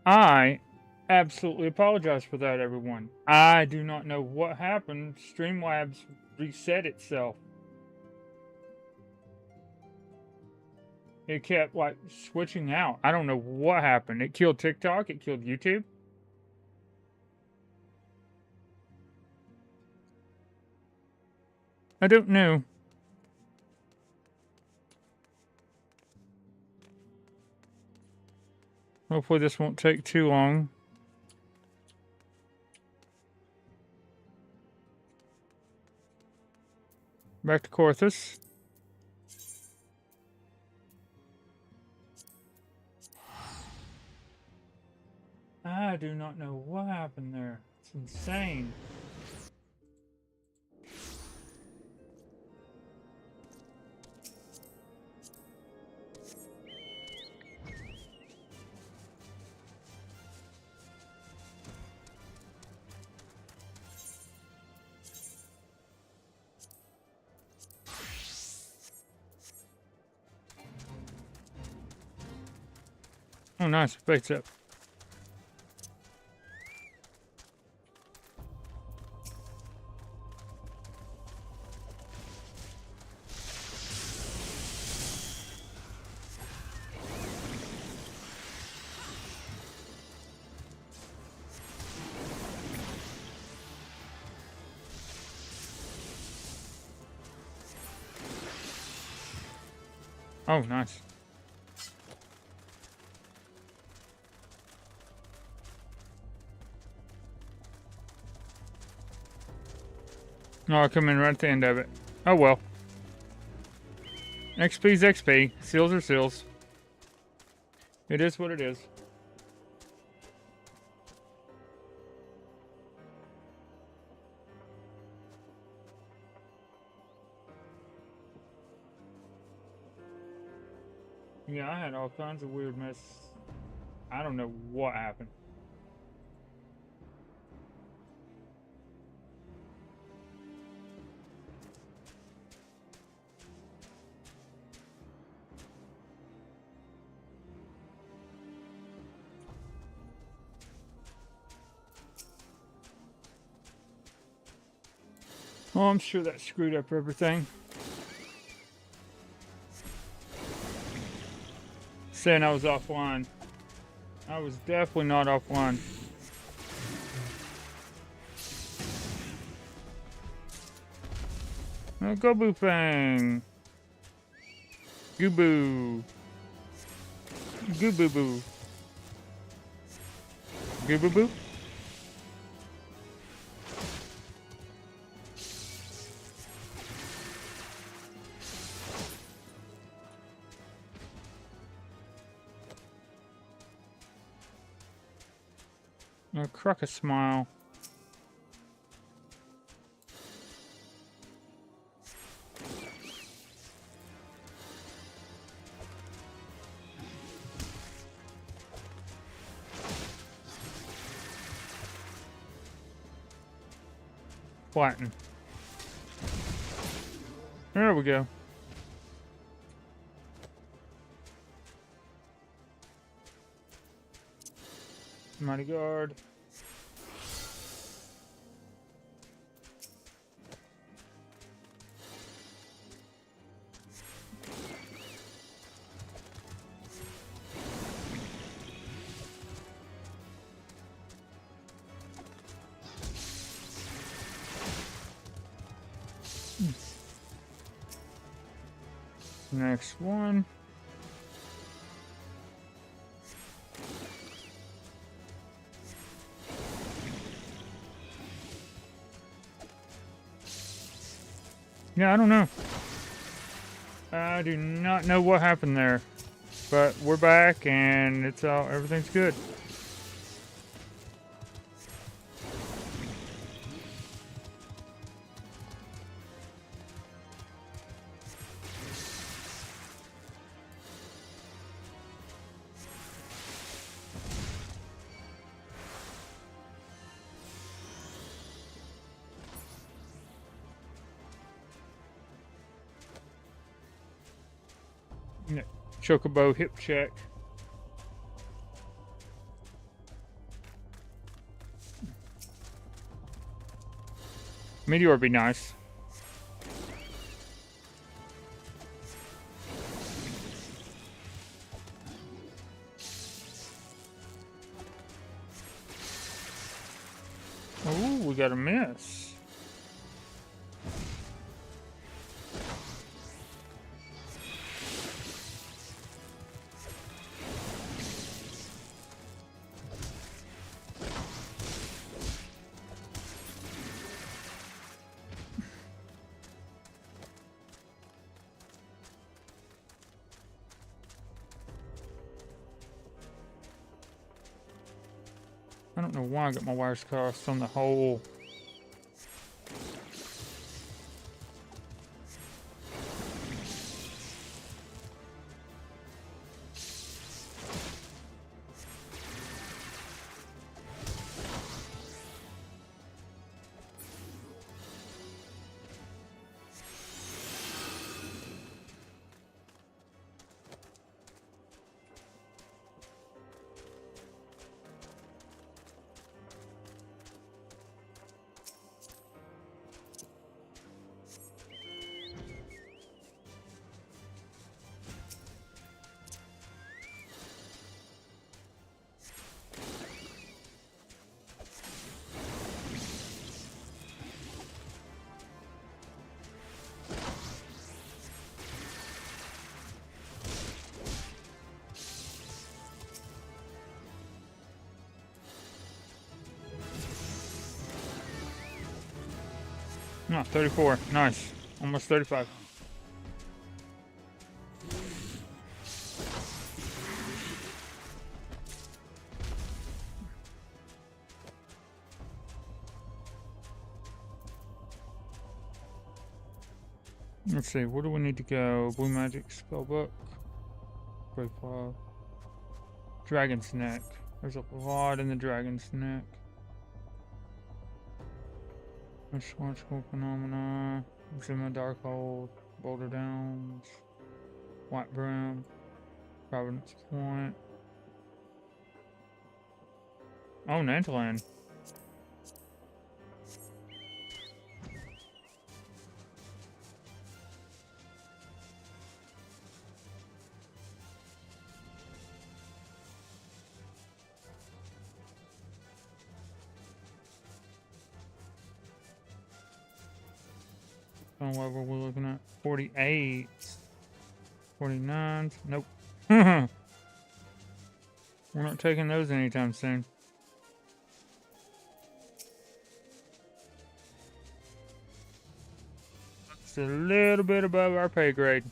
I absolutely apologize for that, everyone. I do not know what happened. Streamlabs reset itself. It kept like switching out. I don't know what happened. It killed TikTok. It killed YouTube. I don't know. Hopefully this won't take too long. Back to Corthus. I do not know what happened there. It's insane. Oh, nice. Fix up. Oh, nice. Oh, I come in right at the end of it. Oh, well. XP's XP. Seals are seals. It is what it is. Yeah, I had all kinds of weird mess. I don't know what happened. Oh, I'm sure that screwed up everything. Saying I was offline. I was definitely not offline. Oh, go boo fang. Goo boo. Goo boo boo. Goo boo boo. Oh, crack a smile. Flatten. There we go. Mighty Guard. Next one. Yeah, I don't know. I do not know what happened there. But we're back and everything's good. Chocobo hip check. Meteor would be nice. Oh, we got a miss. I don't know why I got my wires crossed on the whole. No, 34. Nice. Almost 35. Let's see, where do we need to go? Blue Magic Spellbook. Break File. Dragon's Neck. There's a lot in the Dragon's Neck. Astrological Phenomena. Zima Darkhold. Boulder Downs. White Brim. Providence Point. Oh, Nantaland. What level we're looking at? 48. 49. Nope. We're not taking those anytime soon. It's a little bit above our pay grade.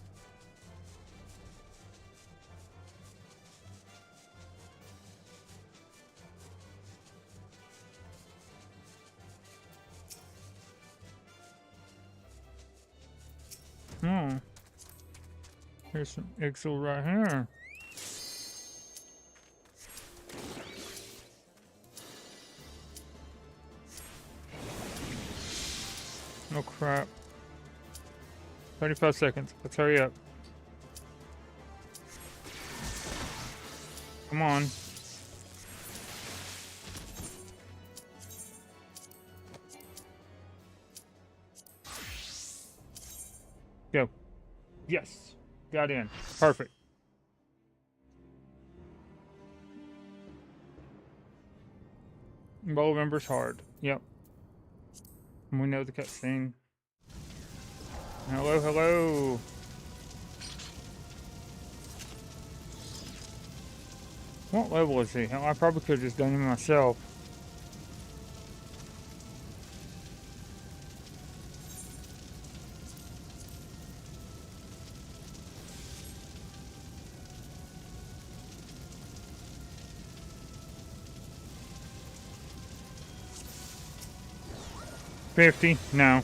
Oh. Here's some Ixal right here. Oh crap. 35 seconds. Let's hurry up. Come on. Go. Yes. Got in. Perfect. Bowl of Ember's hard. Yep. We know the cutscene. Hello, hello. What level is he? Hell, I probably could have just done him myself. $50? No.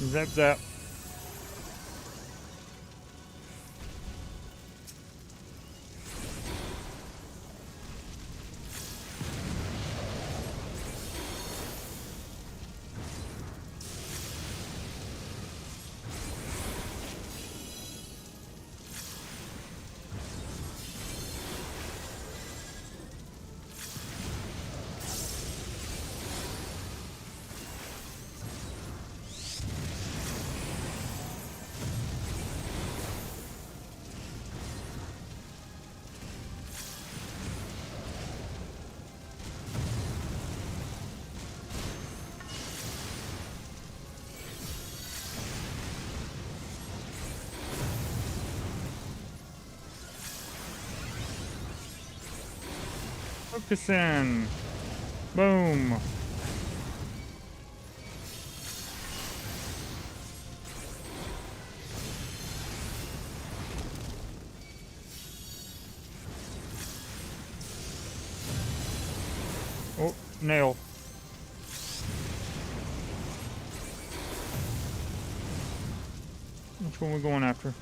Zap zap. Focusing. Boom. Oh, nail. Which one are we going after?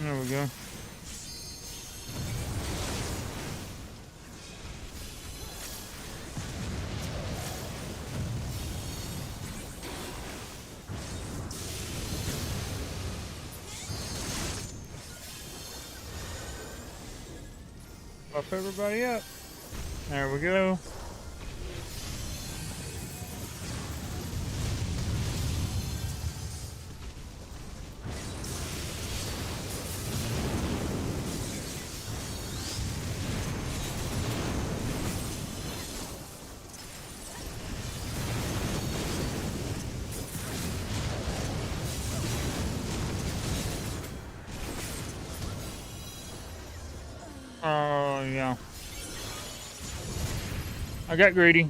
There we go. Buff everybody up. There we go. Oh, yeah. I got greedy.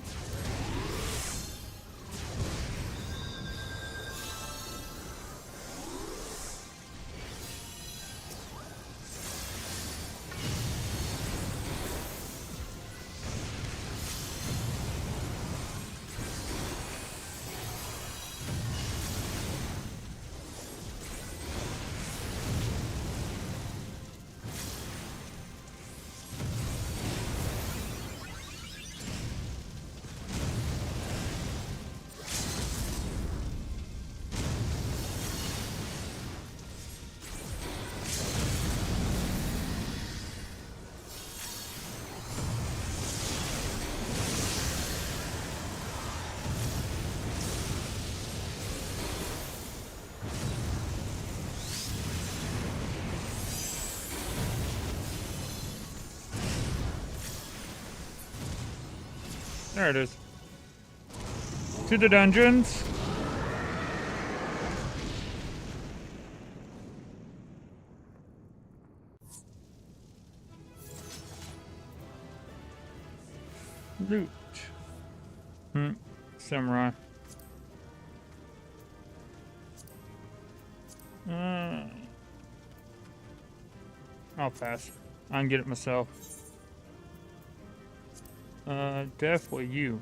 There it is. To the dungeons. Loot. Samurai. I'll pass. I can get it myself. Definitely you.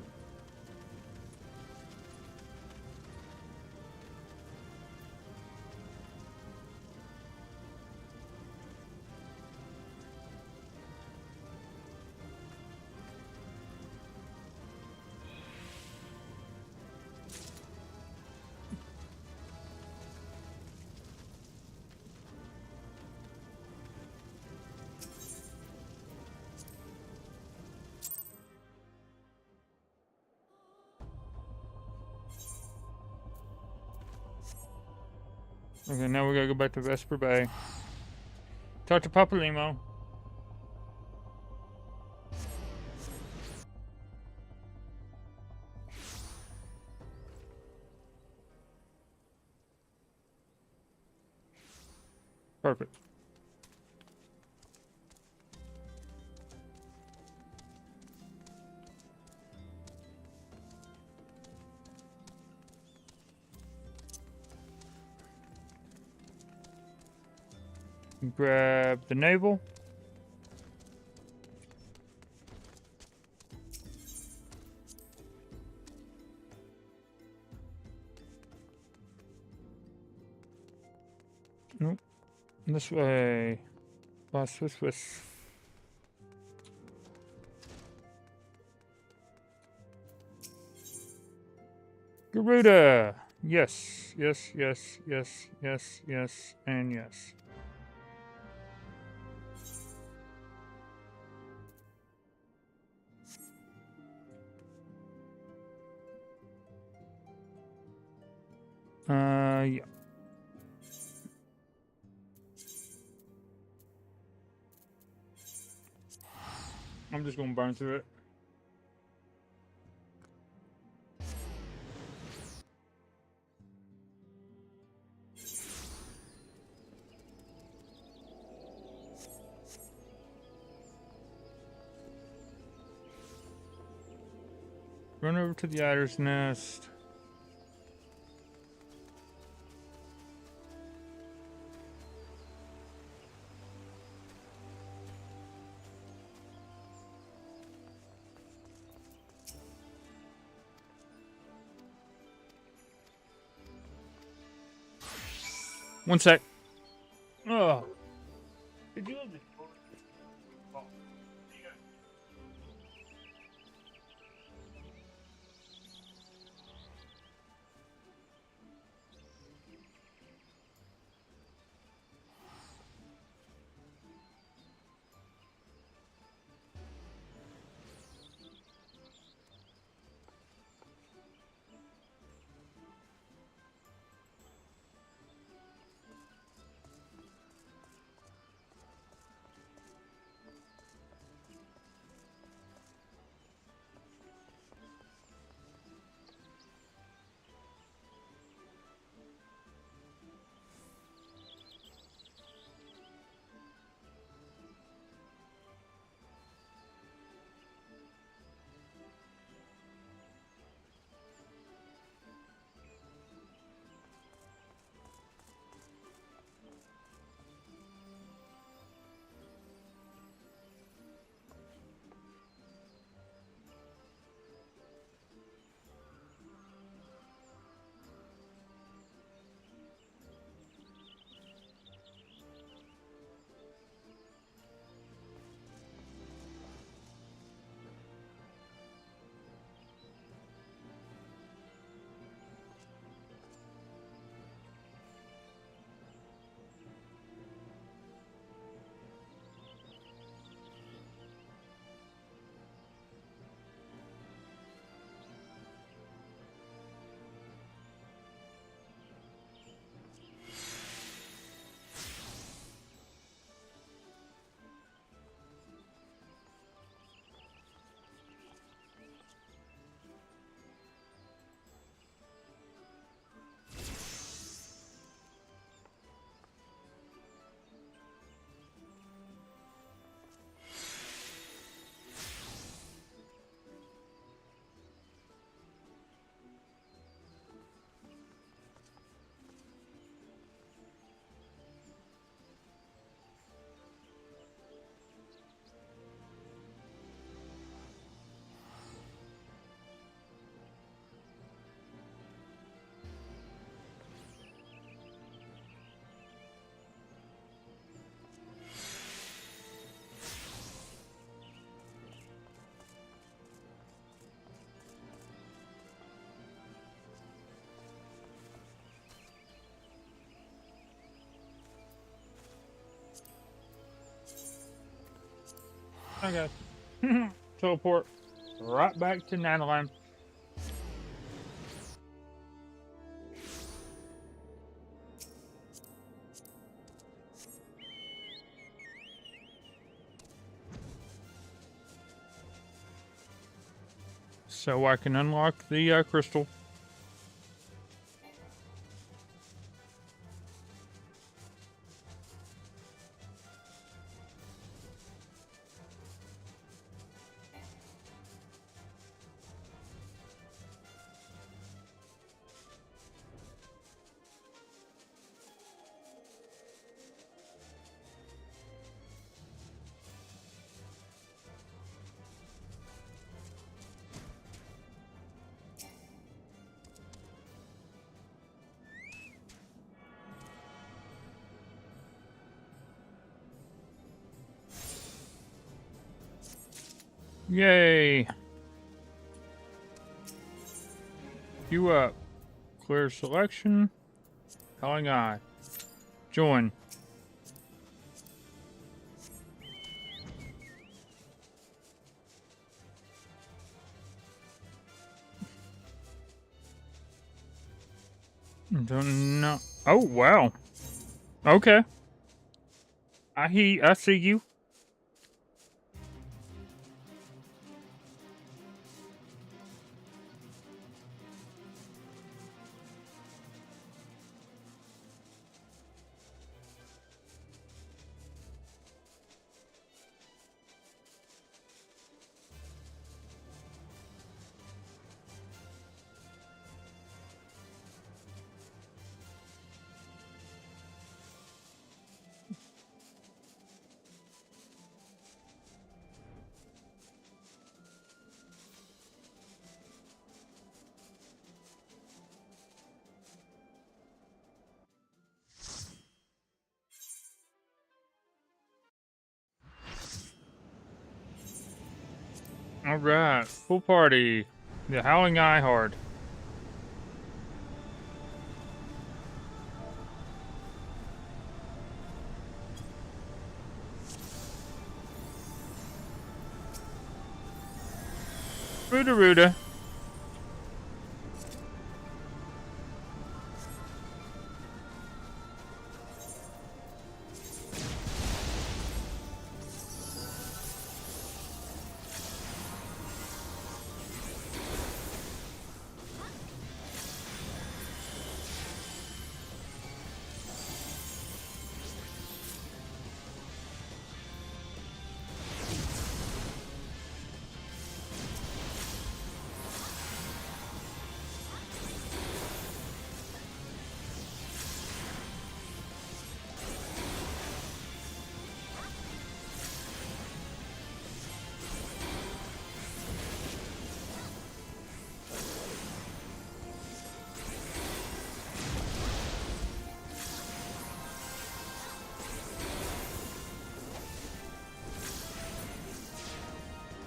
Okay, now we gotta go back to Vesper Bay. Talk to Papa Limo. Perfect. Grab the naval. Nope. This way. Swiss. Garuda! Yes, and yes. Yeah. I'm just gonna burn through it. Run over to the adder's nest. One sec. Oh. Did you have the Okay. Teleport right back to Nanalan. So I can unlock the crystal. Yay! You up. Clear selection. Calling eye. Join. Don't know. Oh, wow. Okay. I see you. Alright, full party. The Howling Eye Hard. Ruda Ruda.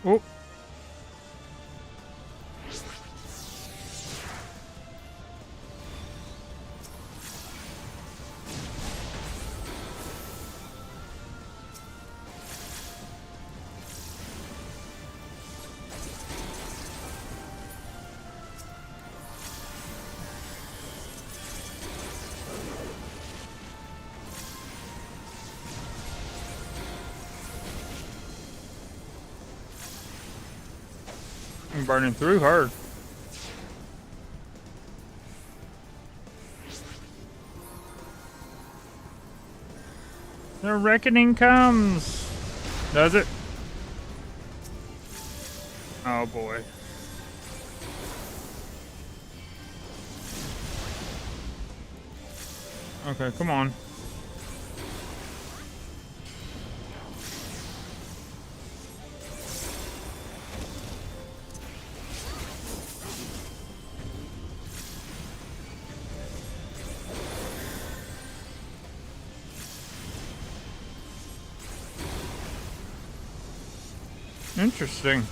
Oh. I'm burning through her. The reckoning comes. Does it? Oh boy. Okay, come on. Interesting.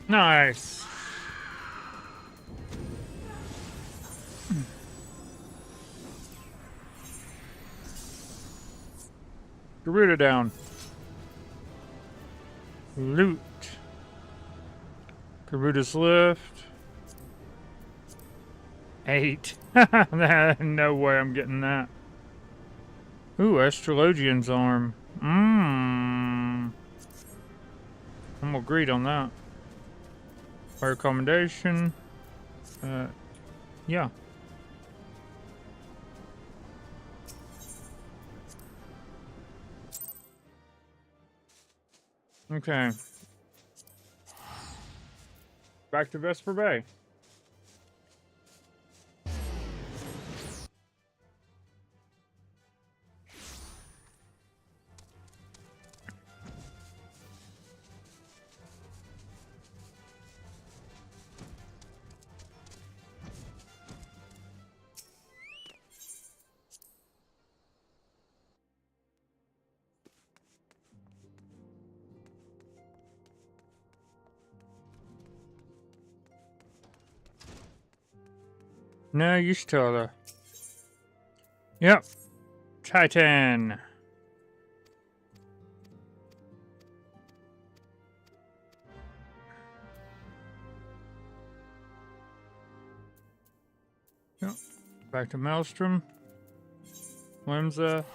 Nice. Garuda down. Loot. Garuda's lift. 8. No way I'm getting that. Ooh, Astrologian's arm. I'm agreed on that. Fire accommodation. Yeah. Okay. Back to Vesper Bay. No, you should tell her. Yep. Titan. Yep. Back to Maelstrom. Limsa.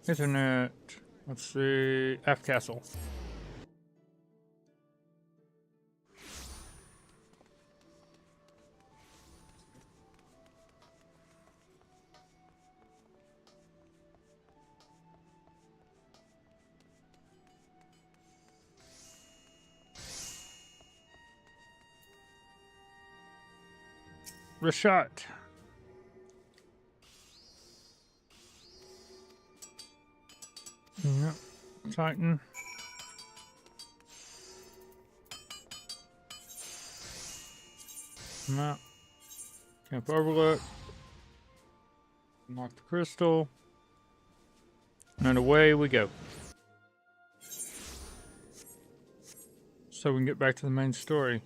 Internet. Let's see. F Castle. Rashot. Yep. Titan. Map. Camp Overlook. Unlock the crystal. And away we go. So we can get back to the main story.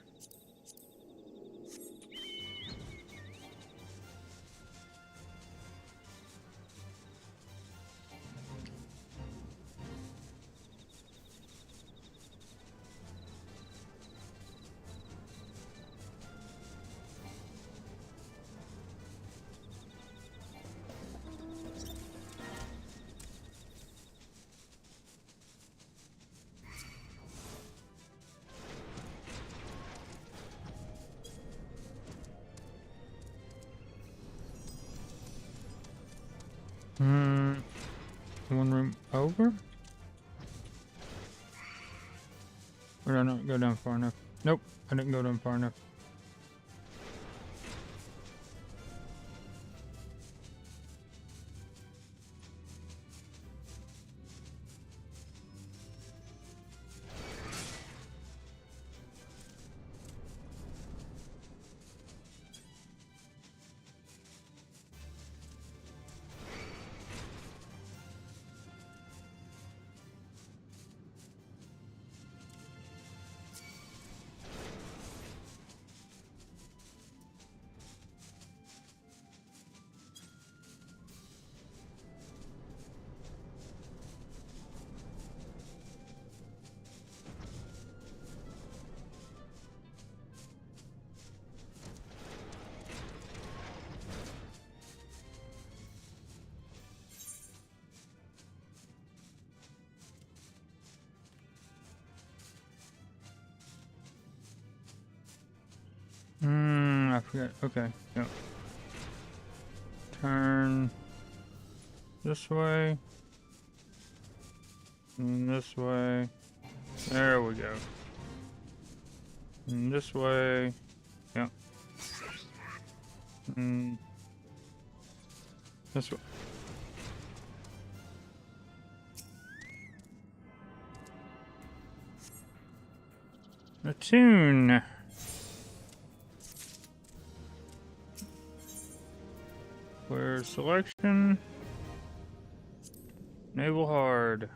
One room over? Or did I not go down far enough? Nope, I didn't go down far enough. I forget. Okay, yeah. Turn this way. And this way. There we go. And this way. Yeah. And this way. A tune. Where's selection? Naval hard.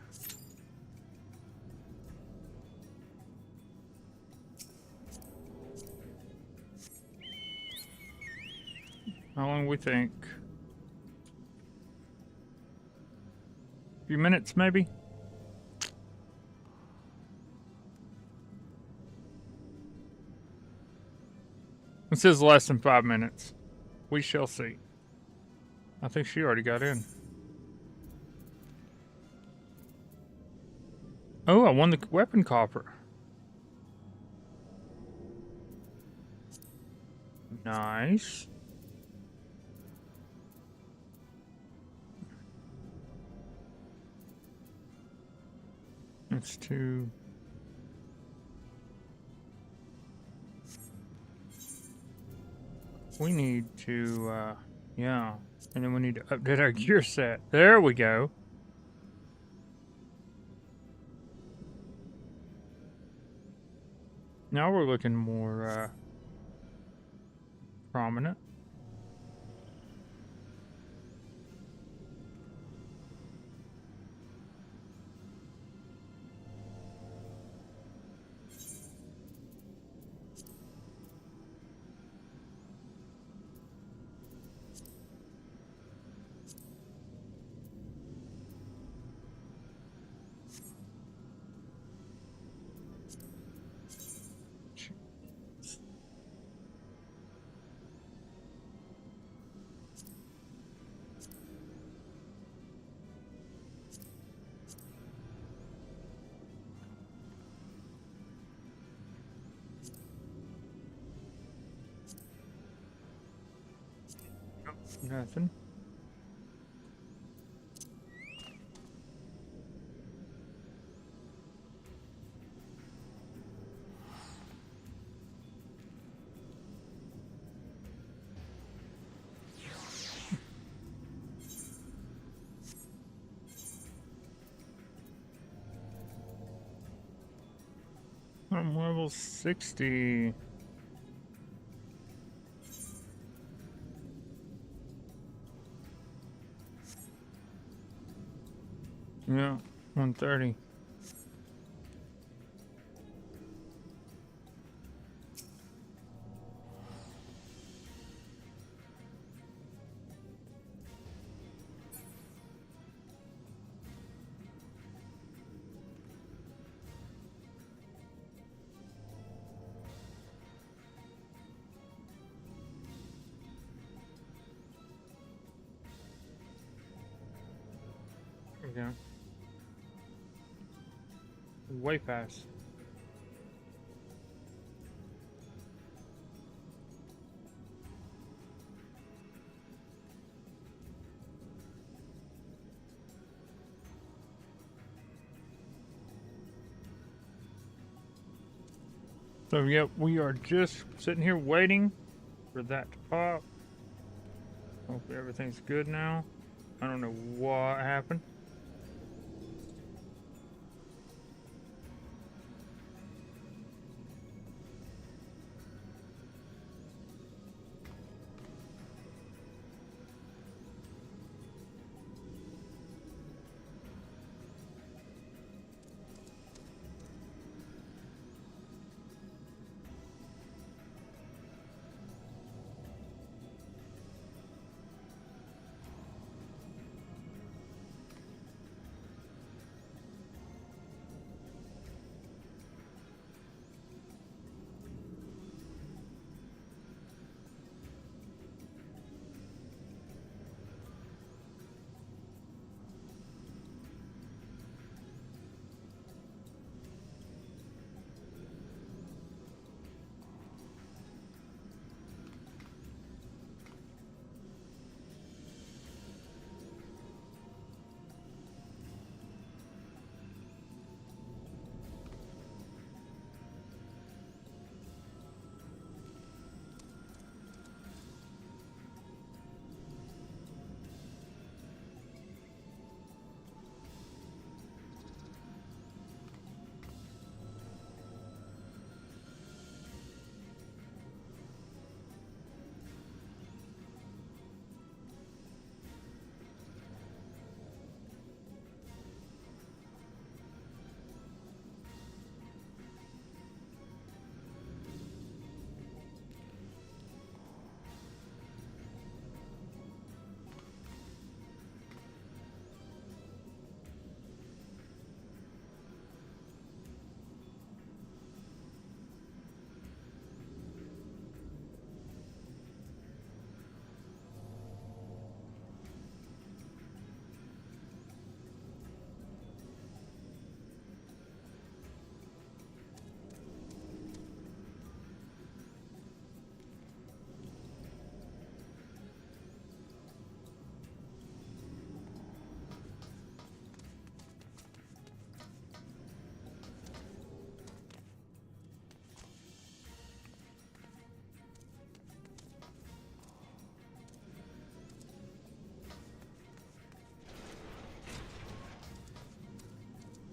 How long we think? A few minutes, maybe? It says less than 5 minutes. We shall see. I think she already got in. Oh, I won the weapon copper. Nice. That's 2. We need to, yeah. And then we need to update our gear set. There we go. Now we're looking more, prominent. Nothing. I'm level 60. Yeah, 130. There we go. Way past. So yeah, we are just sitting here waiting for that to pop. Hopefully everything's good now. I don't know what happened.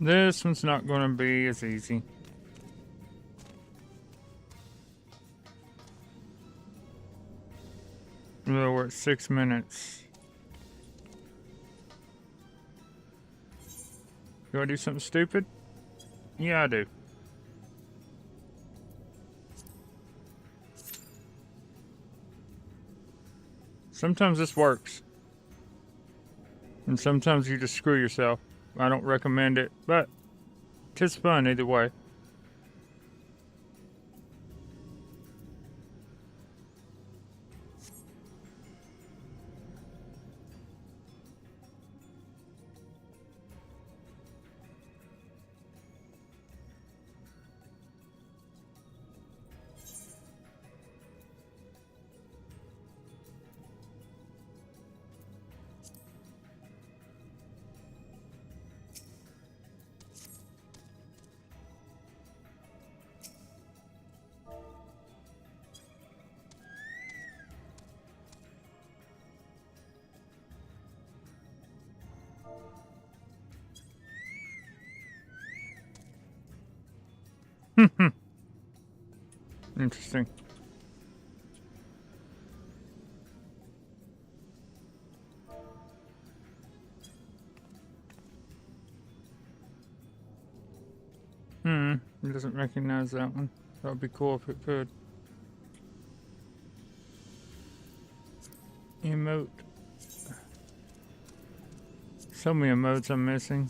This one's not going to be as easy. Well, we're at 6 minutes. Do I do something stupid? Yeah, I do. Sometimes this works. And sometimes you just screw yourself. I don't recommend it, but it's fun either way. Interesting. It doesn't recognize that one. That would be cool if it could. Emote. So many emotes I'm missing.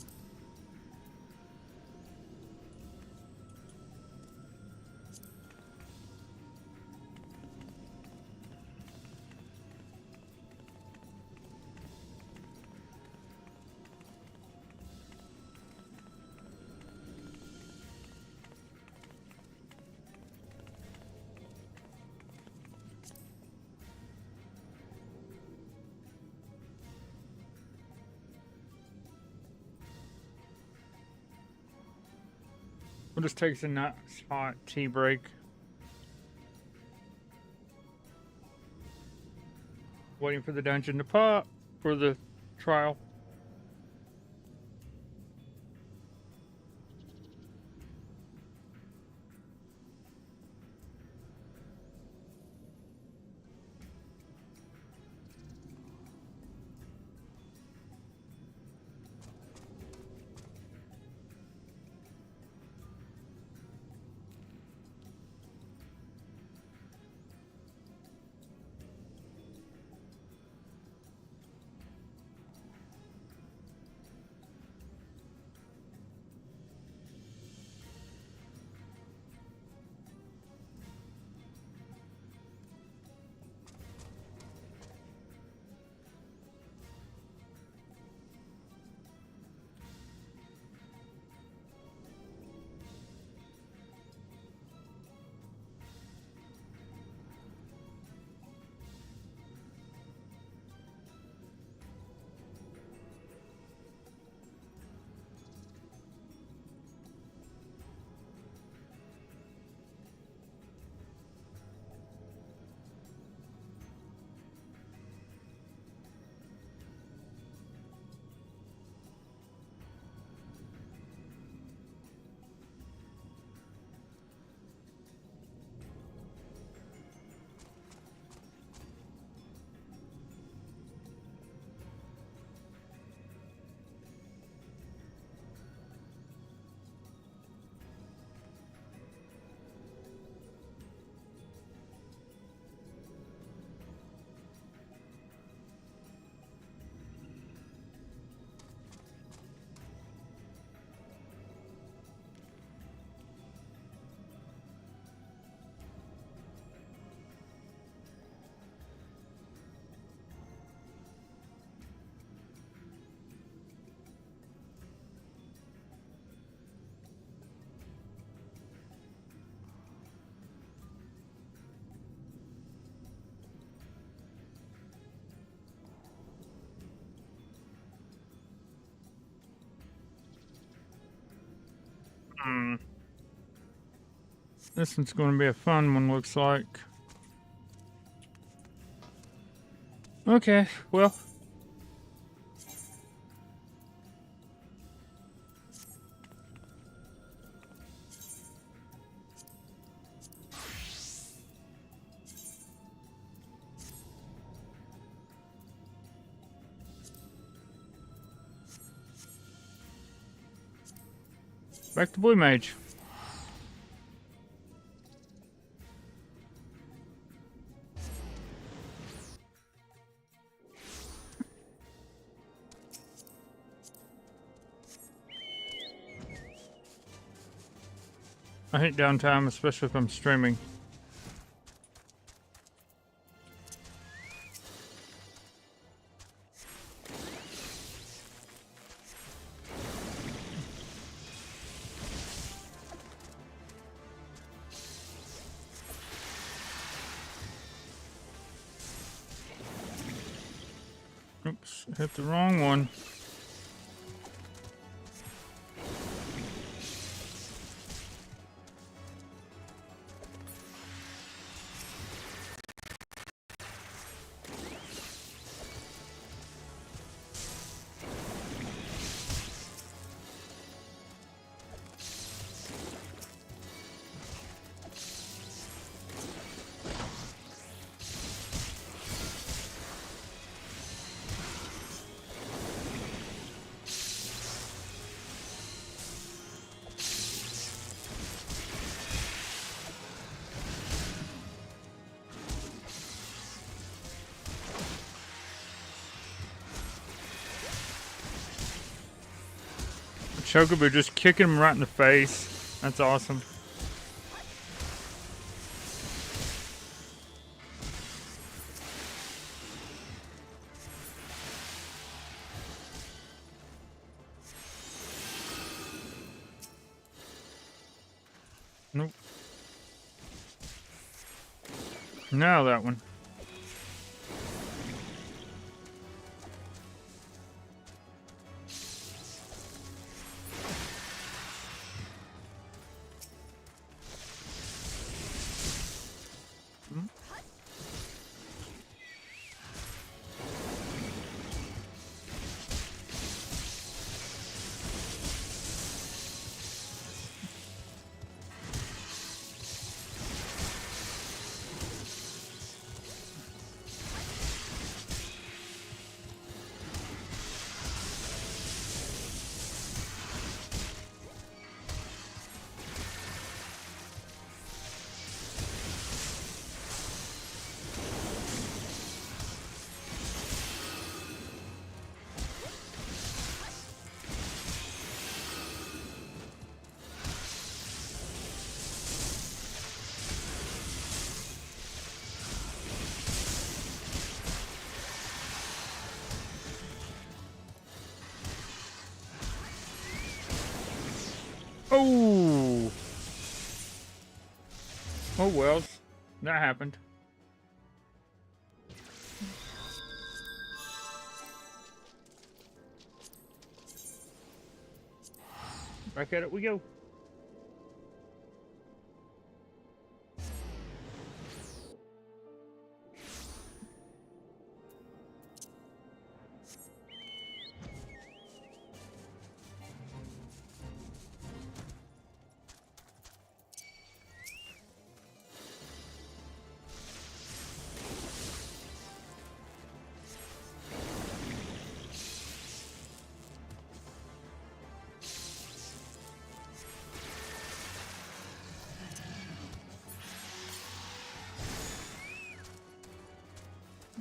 We'll just take a nice hot tea break. Waiting for the dungeon to pop for the trial. This one's going to be a fun one, looks like. Okay, well. Back to Blue Mage. I hate downtime, especially if I'm streaming. Oops, hit the wrong one. Chocobo just kicking him right in the face. That's awesome. Nope. Now that one. Oh! Oh well, that happened. Back at it we go.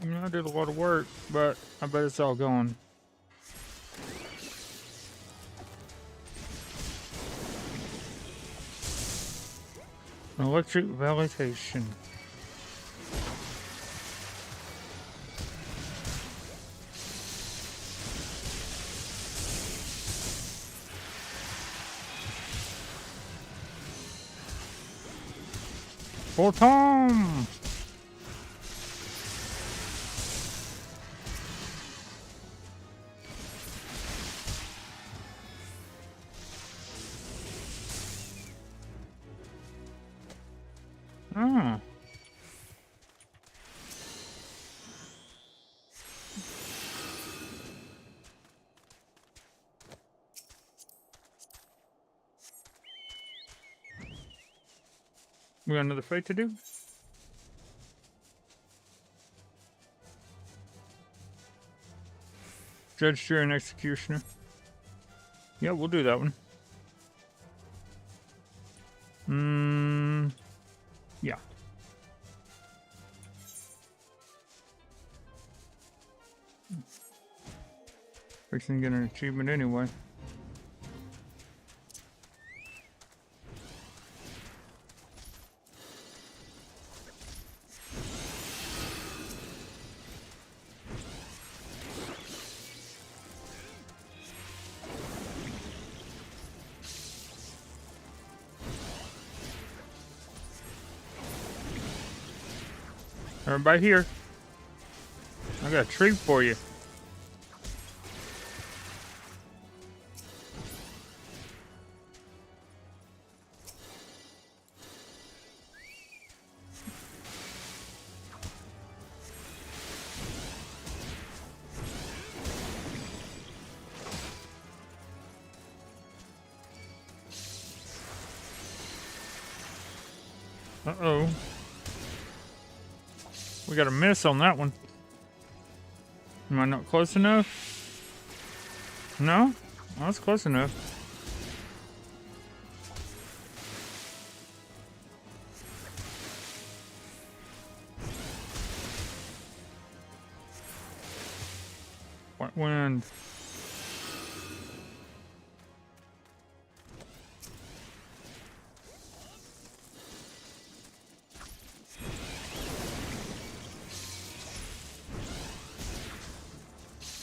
You know, I did a lot of work, but I bet it's all gone. Electric validation. For Tom! Ah. We got another fight to do? Judge, jury, and executioner. Yeah, we'll do that one. Fixing to get an achievement anyway. Everybody here. I got a treat for you. Uh-oh. We got a miss on that one. Am I not close enough? No? Well, that's close enough. What wind?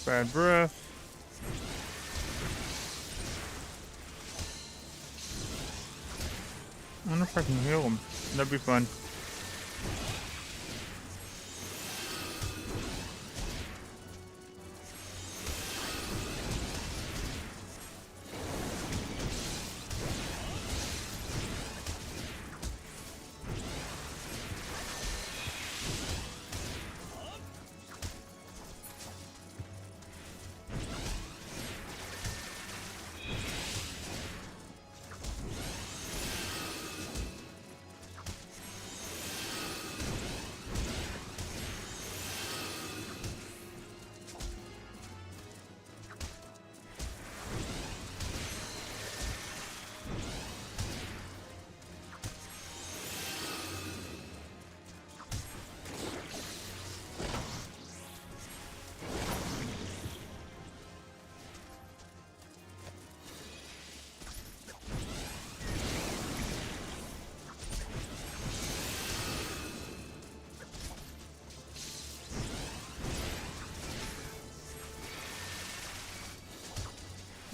Bad breath. I wonder if I can heal him. That'd be fun.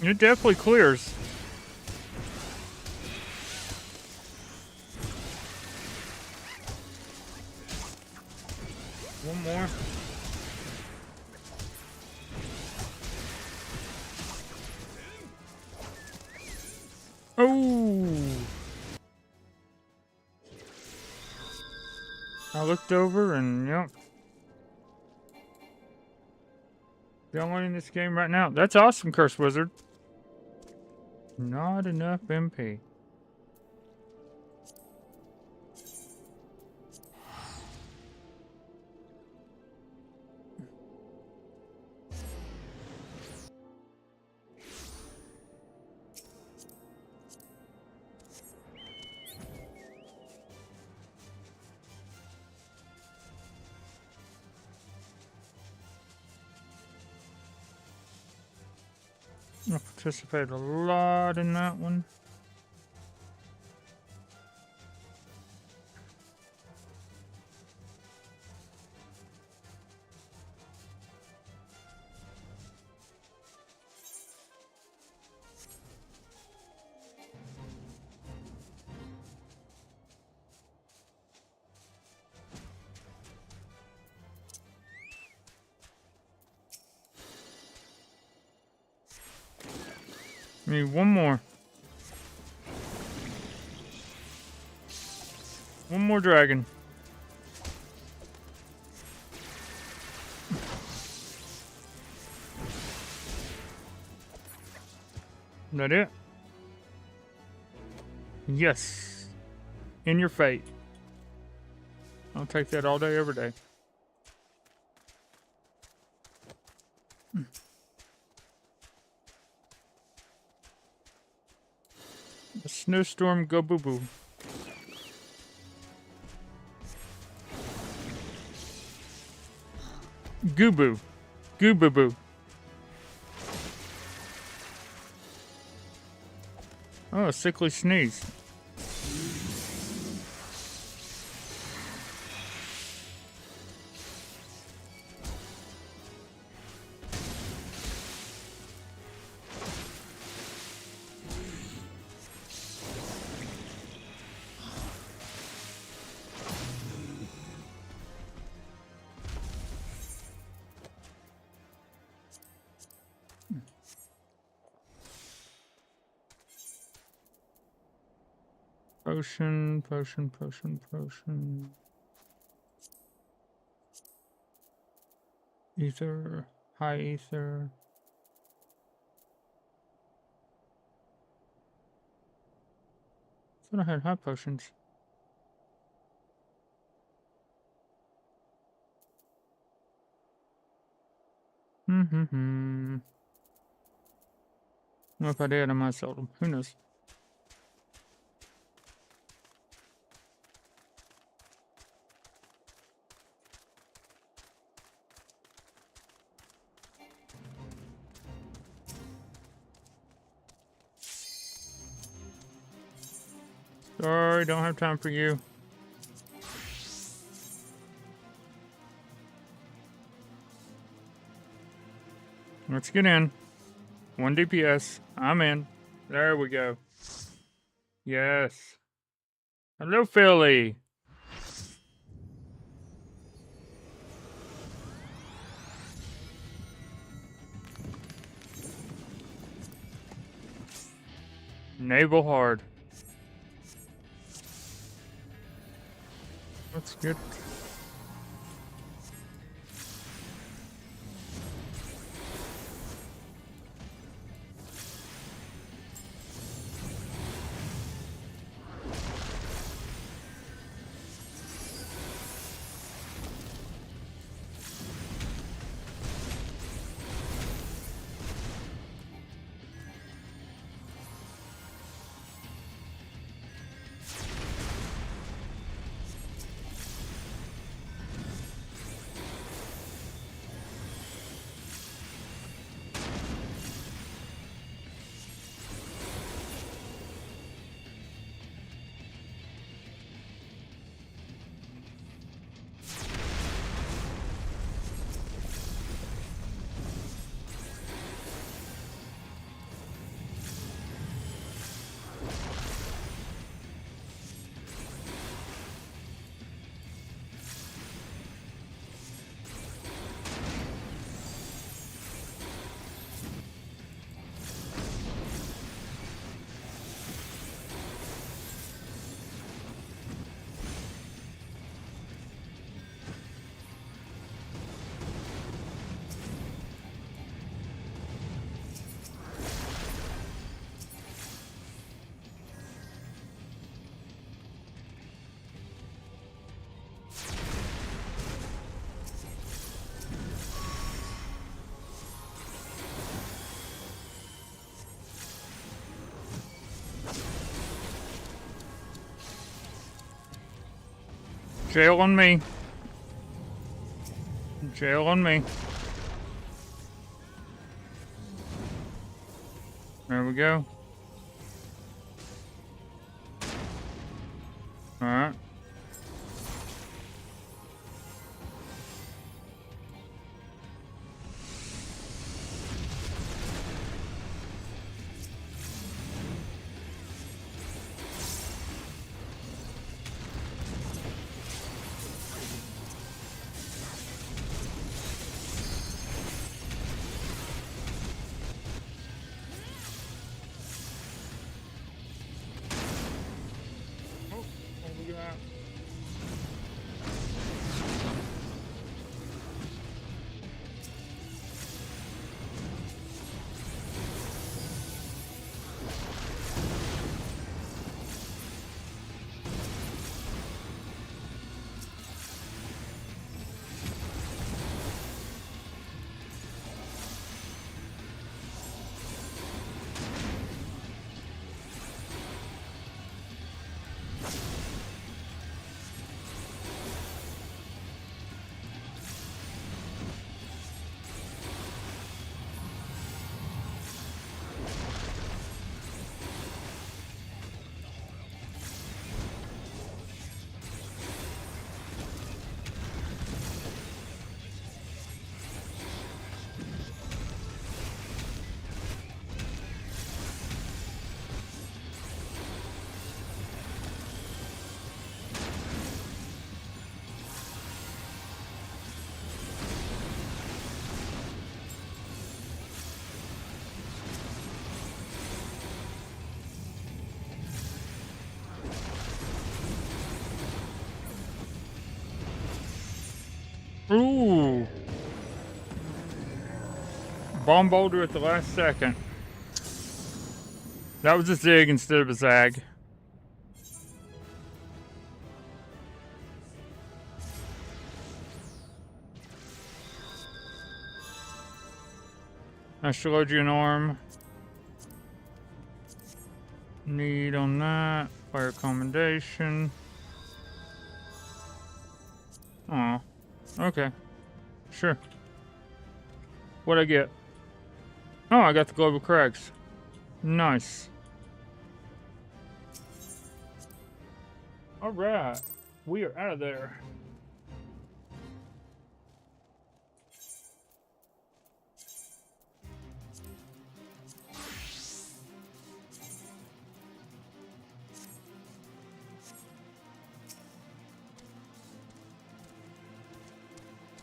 It definitely clears. One more. Oh! I looked over and yep. Downloading this game right now. That's awesome, Curse Wizard. Not enough MP. I participated a lot in that one. Need one more. One more dragon. Is that it? Yes. In your fate. I'll take that all day, every day. A snowstorm go boo boo. Goo boo. Goobaboo. Oh, a sickly sneeze. Potion, potion, potion, potion. Ether, high ether. I thought I had high potions. Well, if I did, I might sell them. Who knows? Sorry, don't have time for you. Let's get in. 1 DPS. I'm in. There we go. Yes. Hello, Philly. Naval hard. That's good. Jail on me. Jail on me. There we go. Alright. Ooh. Bomb boulder at the last second. That was a zig instead of a zag. Astrologian arm. Need on that. Fire commendation. Aw. Okay. Sure. What'd I get? Oh, I got the Global Crags. Nice. Alright. We are out of there.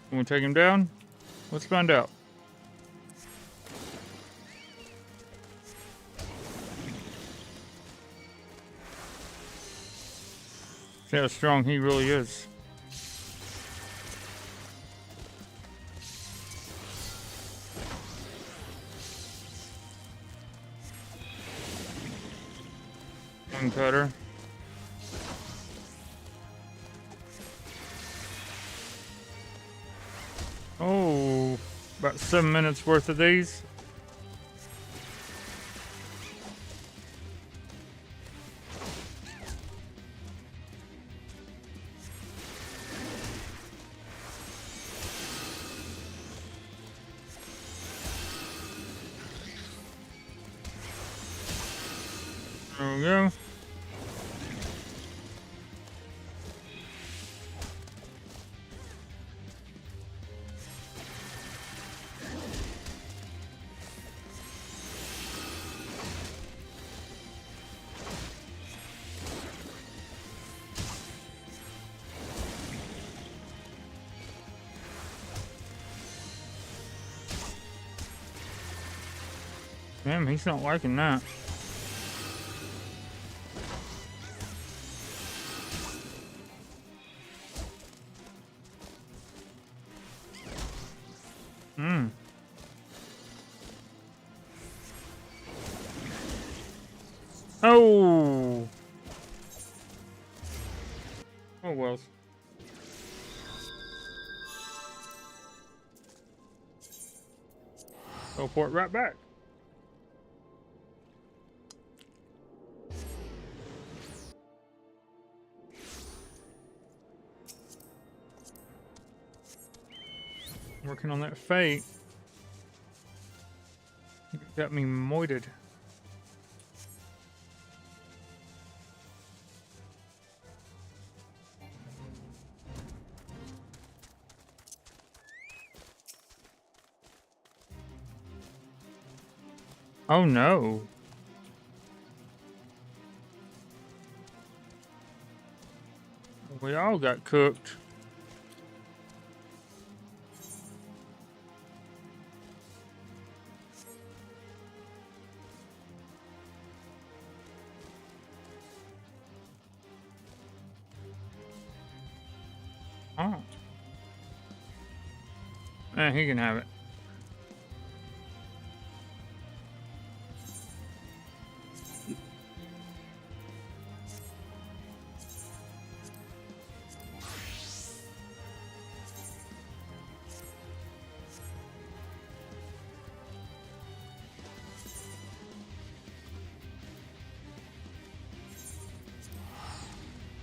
Can we take him down? Let's find out. See how strong he really is. One cutter. Oh, about 7 minutes worth of these. There we go. Damn, he's not liking that. Oh! Oh well. Teleport right back. Working on that fate. Got me moited. Oh no. We all got cooked. Oh. He can have it.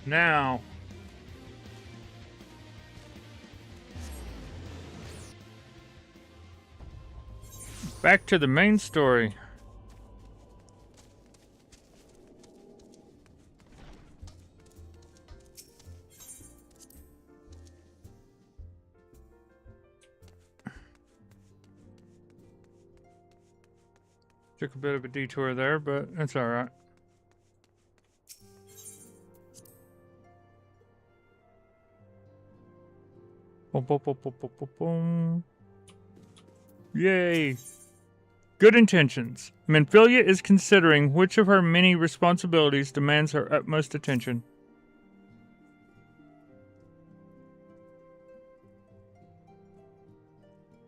Now. Back to the main story. Took a bit of a detour there, but that's all right. Boom, boom, boom, boom, boom, boom, boom. Yay! Good intentions. Menphilia is considering which of her many responsibilities demands her utmost attention.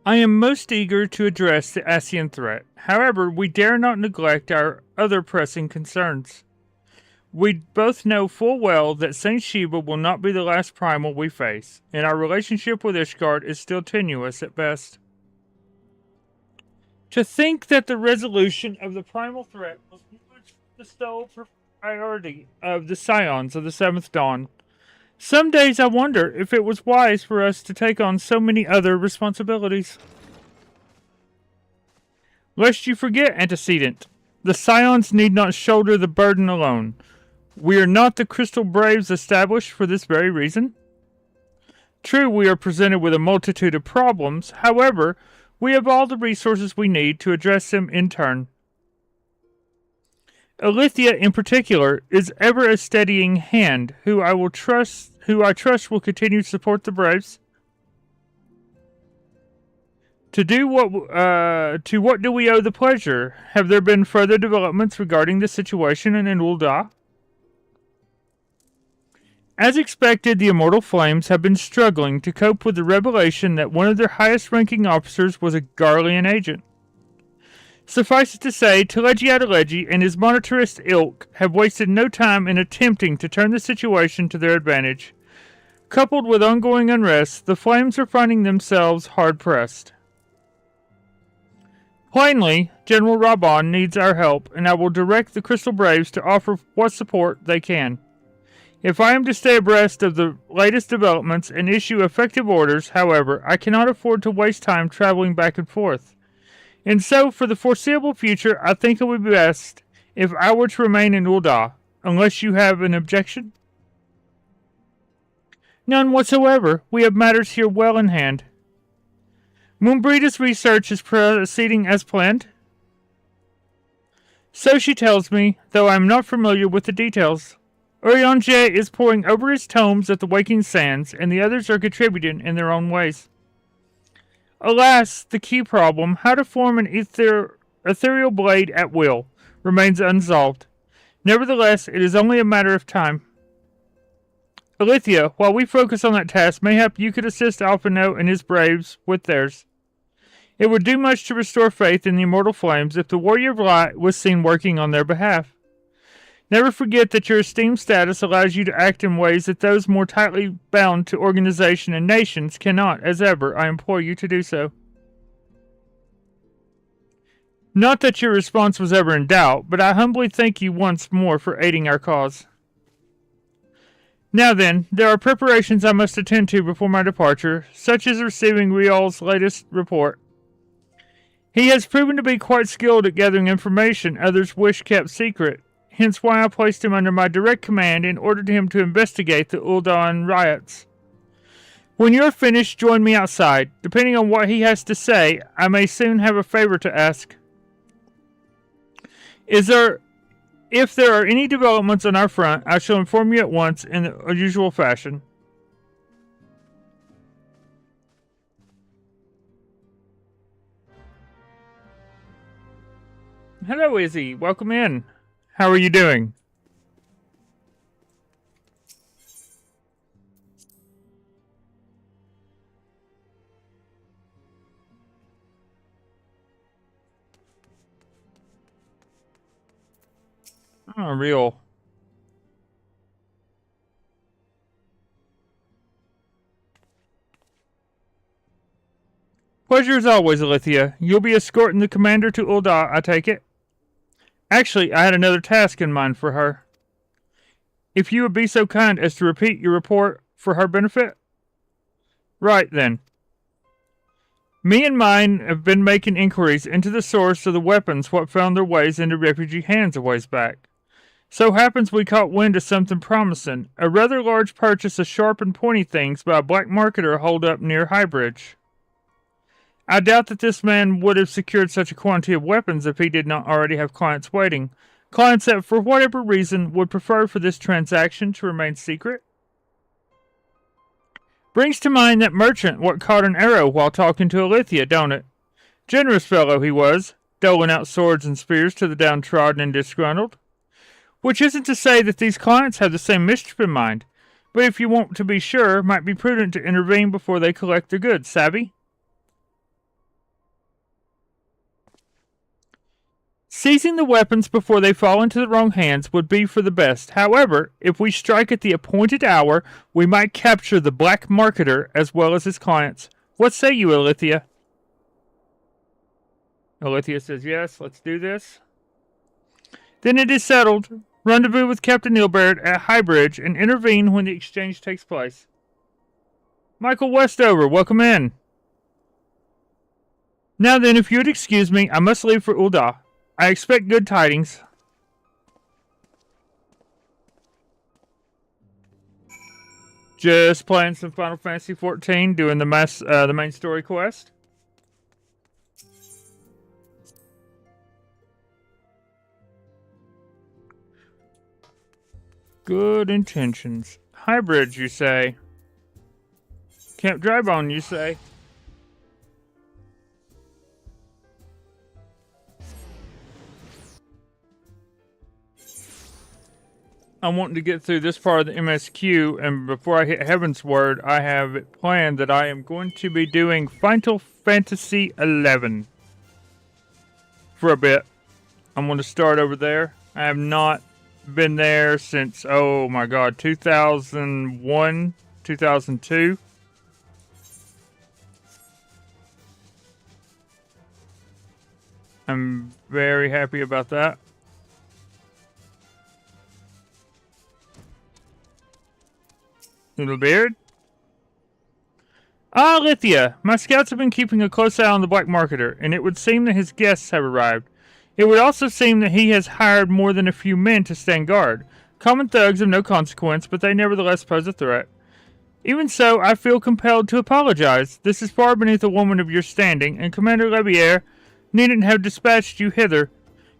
I am most eager to address the Ascian threat. However, we dare not neglect our other pressing concerns. We both know full well that Saint Sheba will not be the last primal we face, and our relationship with Ishgard is still tenuous at best. To think that the resolution of the primal threat was the sole priority of the Scions of the Seventh Dawn. Some days I wonder if it was wise for us to take on so many other responsibilities. Lest you forget, Antecedent, the Scions need not shoulder the burden alone. We are not the Crystal Braves established for this very reason. True, we are presented with a multitude of problems. However, we have all the resources we need to address them in turn. Alethea, in particular, is ever a steadying hand, who I trust will continue to support the Braves. To what do we owe the pleasure? Have there been further developments regarding the situation in Ul'dah? As expected, the Immortal Flames have been struggling to cope with the revelation that one of their highest-ranking officers was a Garlean agent. Suffice it to say, Teleji Adeleji and his monetarist ilk have wasted no time in attempting to turn the situation to their advantage. Coupled with ongoing unrest, the Flames are finding themselves hard-pressed. Plainly, General Raban needs our help, and I will direct the Crystal Braves to offer what support they can. If I am to stay abreast of the latest developments and issue effective orders, however, I cannot afford to waste time traveling back and forth. And so, for the foreseeable future, I think it would be best if I were to remain in Ul'dah, unless you have an objection. None whatsoever. We have matters here well in hand. Moonbreeda's research is proceeding as planned. So she tells me, though I am not familiar with the details. Eorzea is poring over his tomes at the Waking Sands, and the others are contributing in their own ways. Alas, the key problem, how to form an ethereal blade at will, remains unsolved. Nevertheless, it is only a matter of time. Alethea, while we focus on that task, mayhap you could assist Alphino and his braves with theirs. It would do much to restore faith in the Immortal Flames if the Warrior of Light was seen working on their behalf. Never forget that your esteemed status allows you to act in ways that those more tightly bound to organization and nations cannot, as ever, I implore you to do so. Not that your response was ever in doubt, but I humbly thank you once more for aiding our cause. Now then, there are preparations I must attend to before my departure, such as receiving Riol's latest report. He has proven to be quite skilled at gathering information others wish kept secret, hence why I placed him under my direct command and ordered him to investigate the Ul'dah riots. When you're finished, join me outside. Depending on what he has to say, I may soon have a favor to ask. If there are any developments on our front, I shall inform you at once in the usual fashion. Hello, Izzy. Welcome in. How are you doing? Oh, real. Pleasure as always, Alethea. You'll be escorting the commander to Ul'dah, I take it? Actually, I had another task in mind for her. If you would be so kind as to repeat your report for her benefit? Right, then. Me and mine have been making inquiries into the source of the weapons what found their ways into refugee hands a ways back. So happens we caught wind of something promising, a rather large purchase of sharp and pointy things by a black marketer holed up near Highbridge. I doubt that this man would have secured such a quantity of weapons if he did not already have clients waiting. Clients that, for whatever reason, would prefer for this transaction to remain secret. Brings to mind that merchant what caught an arrow while talking to Alethea, don't it? Generous fellow he was, doling out swords and spears to the downtrodden and disgruntled. Which isn't to say that these clients have the same mischief in mind, but if you want to be sure, might be prudent to intervene before they collect their goods, savvy? Seizing the weapons before they fall into the wrong hands would be for the best. However, if we strike at the appointed hour, we might capture the black marketer as well as his clients. What say you, Alithia? Alithia says, yes, let's do this. Then it is settled. Rendezvous with Captain Ilbert at Highbridge and intervene when the exchange takes place. Michael Westover, welcome in. Now then, if you would excuse me, I must leave for Ul'dah. I expect good tidings. Just playing some Final Fantasy XIV, doing the main story quest. Good intentions. Highbridge, you say? Camp Drybone, you say? I'm wanting to get through this part of the MSQ, and before I hit Heavensward, I have it planned that I am going to be doing Final Fantasy XI for a bit. I'm going to start over there. I have not been there since, oh my god, 2001, 2002. I'm very happy about that. Little beard. Ah, Lithia. My scouts have been keeping a close eye on the Black Marketer, and it would seem that his guests have arrived. It would also seem that he has hired more than a few men to stand guard. Common thugs of no consequence, but they nevertheless pose a threat. Even so, I feel compelled to apologize. This is far beneath a woman of your standing, and Commander Labyrinth needn't have dispatched you hither.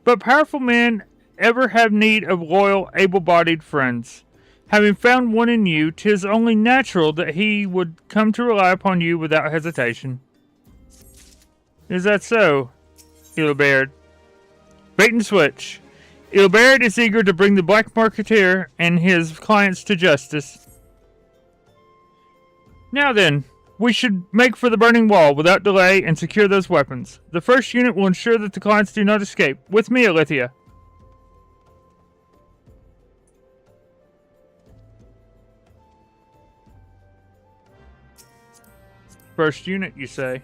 But powerful men ever have need of loyal, able-bodied friends. Having found one in you, 'tis only natural that he would come to rely upon you without hesitation. Is that so, Ilbert? Bait and switch. Ilbert is eager to bring the Black Marketeer and his clients to justice. Now then, we should make for the Burning Wall without delay and secure those weapons. The first unit will ensure that the clients do not escape. With me, Alithia. First unit, you say?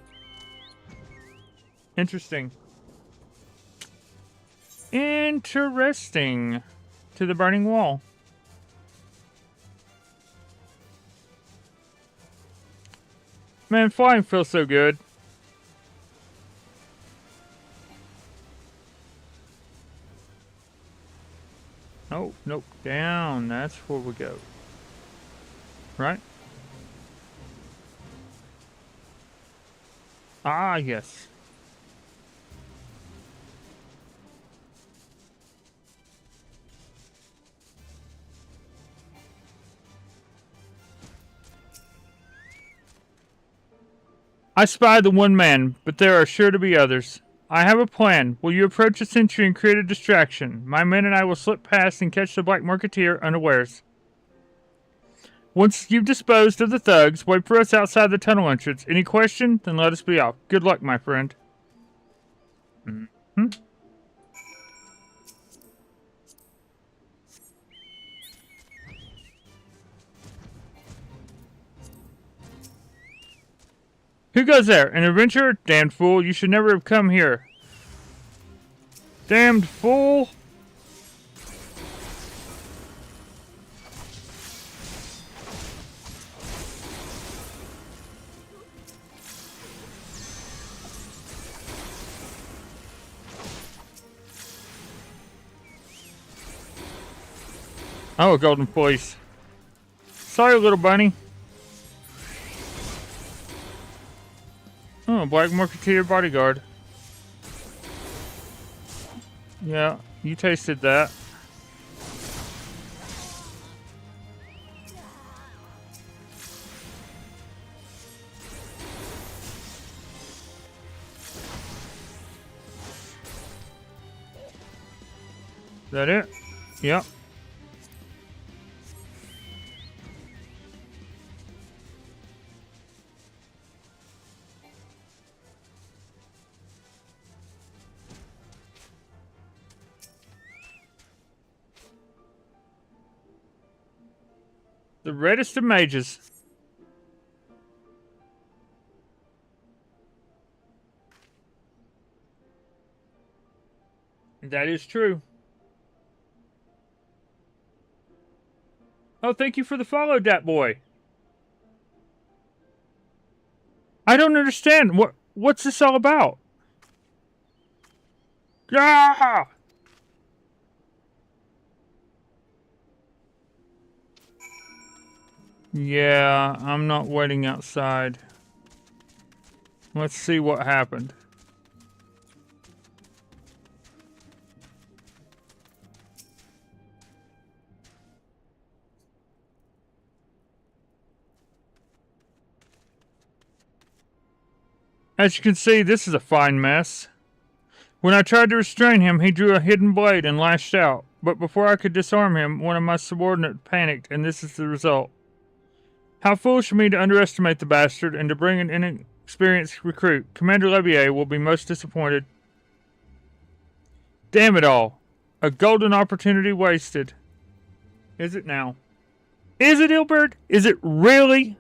Interesting. Interesting. To the Burning Wall. Man, flying feels so good. Oh, nope. Down. That's where we go. Right? Ah, yes. I spy the one man, but there are sure to be others. I have a plan. Will you approach the sentry and create a distraction? My men and I will slip past and catch the Black Marketeer unawares. Once you've disposed of the thugs, wait for us outside the tunnel entrance. Any question? Then let us be off. Good luck, my friend. Mm-hmm. Who goes there? An adventurer? Damned fool. You should never have come here. Damned fool. Oh, a golden fleece. Sorry, little bunny. Oh, Black Marketeer bodyguard. Yeah, you tasted that. Is that it? Yep. The reddest of mages. That is true. Oh, thank you for the follow, Dat Boy. I don't understand. What's this all about? Ah! Yeah, I'm not waiting outside. Let's see what happened. As you can see, this is a fine mess. When I tried to restrain him, he drew a hidden blade and lashed out. But before I could disarm him, one of my subordinates panicked, and this is the result. How foolish of me to underestimate the bastard and to bring an inexperienced recruit. Commander Labyrinth will be most disappointed. Damn it all. A golden opportunity wasted. Is it now? Is it, Ilbert? Is it really?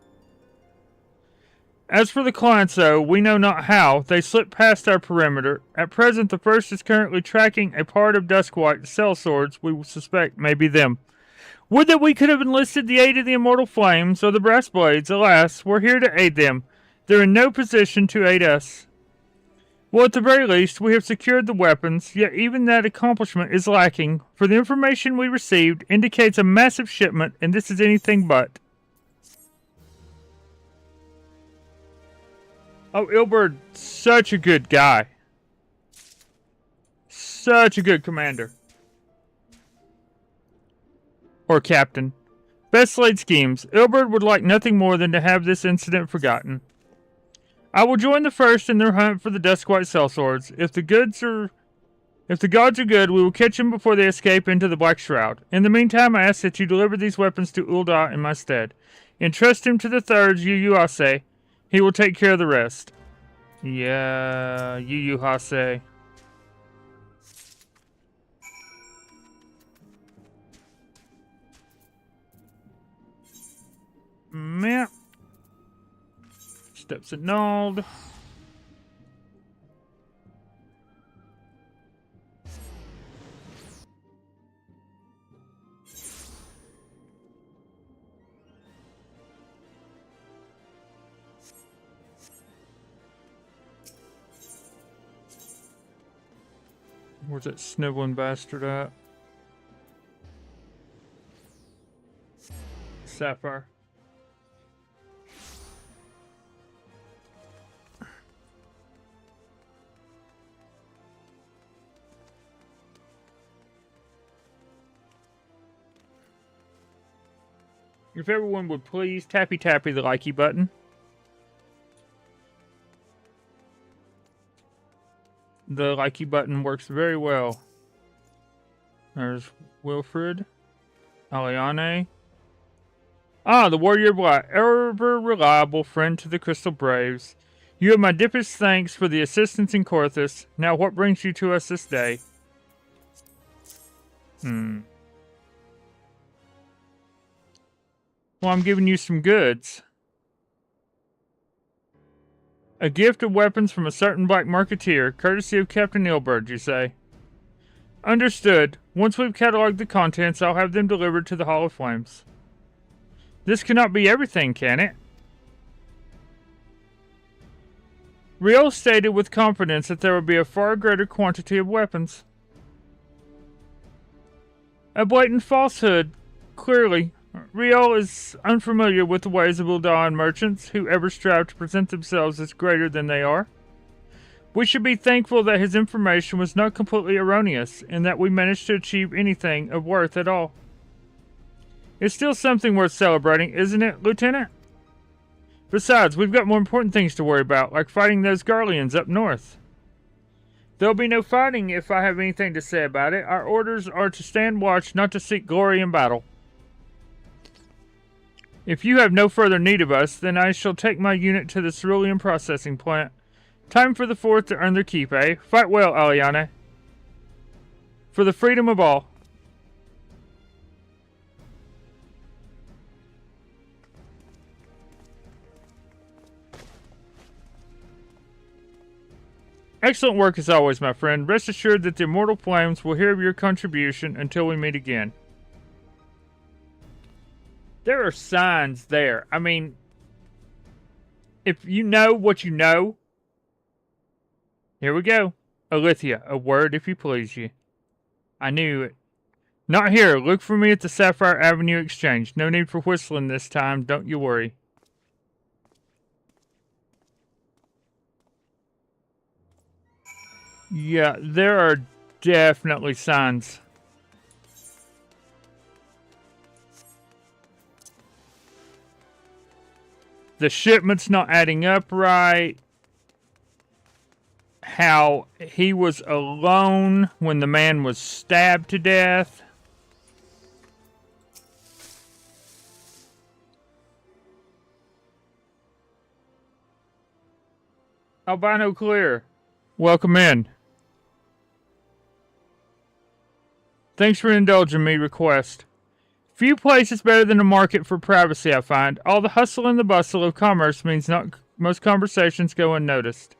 As for the clients, though, we know not how. They slipped past our perimeter. At present, the first is currently tracking a part of Duskwhite's sellswords we suspect may be them. Would that we could have enlisted the aid of the Immortal Flames or the Brass Blades. Alas, we're here to aid them. They're in no position to aid us. Well, at the very least, we have secured the weapons, yet even that accomplishment is lacking, for the information we received indicates a massive shipment, and this is anything but. Oh, Ilbert, such a good guy. Such a good commander. Or captain. Best laid schemes. Ilbert would like nothing more than to have this incident forgotten. I will join the first in their hunt for the Duskwhite sellswords. If the gods are good, we will catch them before they escape into the Black Shroud. In the meantime, I ask that you deliver these weapons to Ul'dah in my stead. Entrust him to the third Eorzea. He will take care of the rest. Yeah, Eorzea. Meh. Steps annulled. Where's that sniveling bastard at? Sapphire. If everyone would please tappy the likey button. The likey button works very well. There's Wilfred. Aliane. Ah, the Warrior Black. Ever reliable friend to the Crystal Braves. You have my deepest thanks for the assistance in Korthus. Now what brings you to us this day? Well, I'm giving you some goods. A gift of weapons from a certain black marketeer, courtesy of Captain Ilbert, you say? Understood. Once we've cataloged the contents, I'll have them delivered to the Hall of Flames. This cannot be everything, can it? Riel stated with confidence that there would be a far greater quantity of weapons. A blatant falsehood, clearly. Riel is unfamiliar with the ways of Ul'dah merchants who ever strive to present themselves as greater than they are. We should be thankful that his information was not completely erroneous and that we managed to achieve anything of worth at all. It's still something worth celebrating, isn't it, Lieutenant? Besides, we've got more important things to worry about, like fighting those Garleans up north. There'll be no fighting if I have anything to say about it. Our orders are to stand watch, not to seek glory in battle. If you have no further need of us, then I shall take my unit to the cerulean processing plant. Time for the fourth to earn their keep, eh? Fight well, Aliane. For the freedom of all. Excellent work as always, my friend. Rest assured that the immortal flames will hear of your contribution until we meet again. There are signs there. I mean, if you know what you know. Here we go. Alithia, a word if you please you. I knew it. Not here. Look for me at the Sapphire Avenue Exchange. No need for whistling this time. Don't you worry. Yeah, there are definitely signs. The shipment's not adding up right. How he was alone when the man was stabbed to death. Albino Clear, welcome in. Thanks for indulging me request. Few places better than a market for privacy, I find. All the hustle and the bustle of commerce means not most conversations go unnoticed.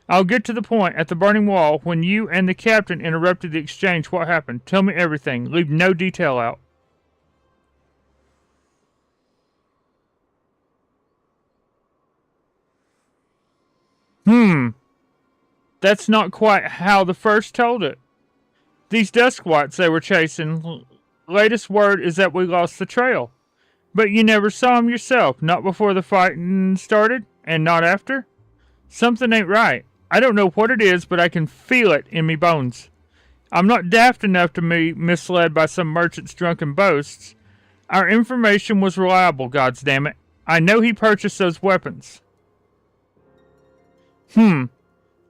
I'll get to the point. At the burning wall, when you and the captain interrupted the exchange, what happened? Tell me everything. Leave no detail out. That's not quite how the first told it. These Duskwats they were chasing, latest word is that we lost the trail. But you never saw him yourself, not before the fighting started, and not after? Something ain't right. I don't know what it is, but I can feel it in me bones. I'm not daft enough to be misled by some merchant's drunken boasts. Our information was reliable, goddamn it. I know he purchased those weapons.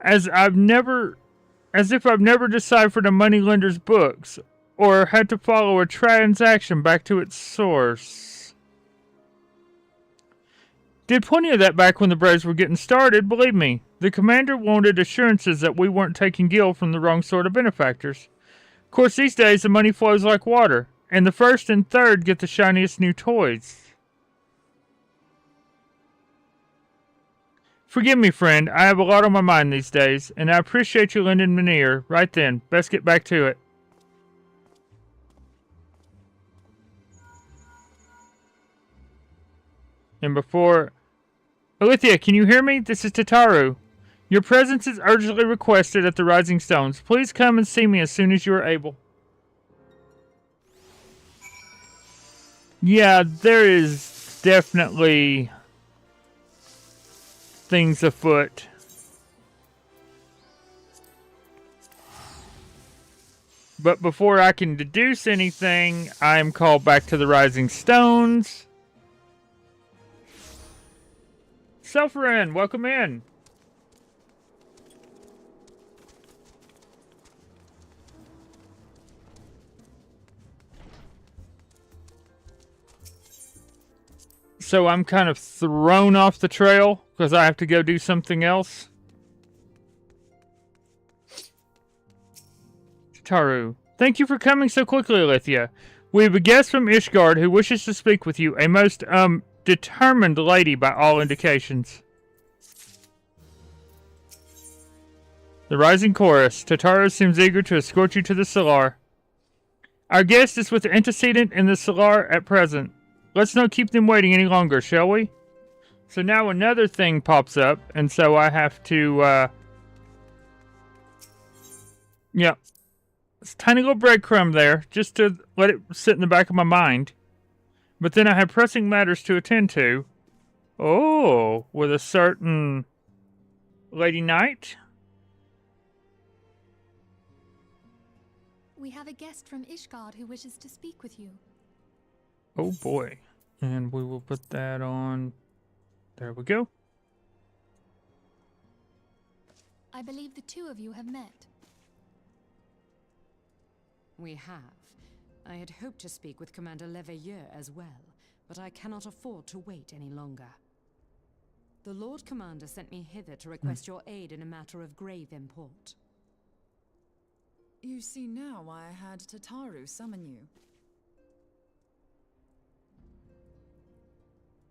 As if I've never deciphered a moneylender's books, or had to follow a transaction back to its source. Did plenty of that back when the Braves were getting started, believe me. The commander wanted assurances that we weren't taking gil from the wrong sort of benefactors. Of course, these days the money flows like water, and the first and third get the shiniest new toys. Forgive me, friend. I have a lot on my mind these days, and I appreciate you lending me an ear. Right then. Best get back to it. And before... Alithia, can you hear me? This is Tataru. Your presence is urgently requested at the Rising Stones. Please come and see me as soon as you are able. Yeah, there is definitely things afoot. But before I can deduce anything, I am called back to the Rising Stones. Selfrin, welcome in. So I'm kind of thrown off the trail because I have to go do something else. Taru, thank you for coming so quickly, Alithia. We have a guest from Ishgard who wishes to speak with you. A most, determined lady by all indications. The Rising Chorus. Tataru seems eager to escort you to the Solar. Our guest is with the antecedent in the Solar at present. Let's not keep them waiting any longer, shall we? So now another thing pops up, and so I have to, yeah. It's a tiny little breadcrumb there, just to let it sit in the back of my mind. But then I have pressing matters to attend to. Oh, with a certain Lady Knight? We have a guest from Ishgard who wishes to speak with you. Oh boy. And we will put that on. There we go. I believe the two of you have met. We have. I had hoped to speak with Commander Leveilleur as well, but I cannot afford to wait any longer. The Lord Commander sent me hither to request your aid in a matter of grave import. You see now why I had Tataru summon you.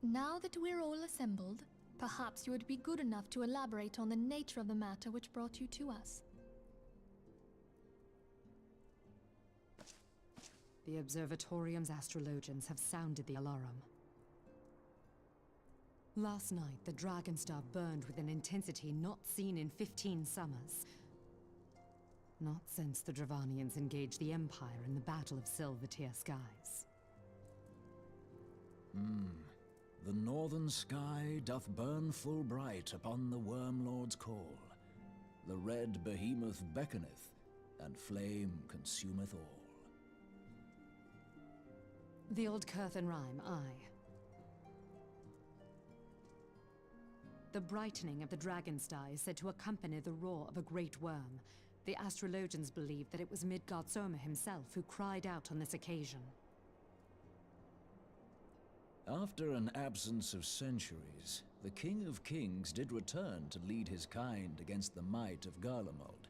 Now that we're all assembled, Perhaps you would be good enough to elaborate on the nature of the matter which brought you to us. The Observatorium's astrologians have sounded the alarm. Last night, the Dragonstar burned with an intensity not seen in 15 summers. Not since the Dravanians engaged the Empire in the Battle of Silvertear Skies. The northern sky doth burn full bright upon the Wormlord's call. The red behemoth beckoneth, and flame consumeth all. The old Curthan rhyme, aye. The brightening of the Dragonstar is said to accompany the roar of a great worm. The astrologians believe that it was Midgardsormr himself who cried out on this occasion. After an absence of centuries, the King of Kings did return to lead his kind against the might of Garlemald,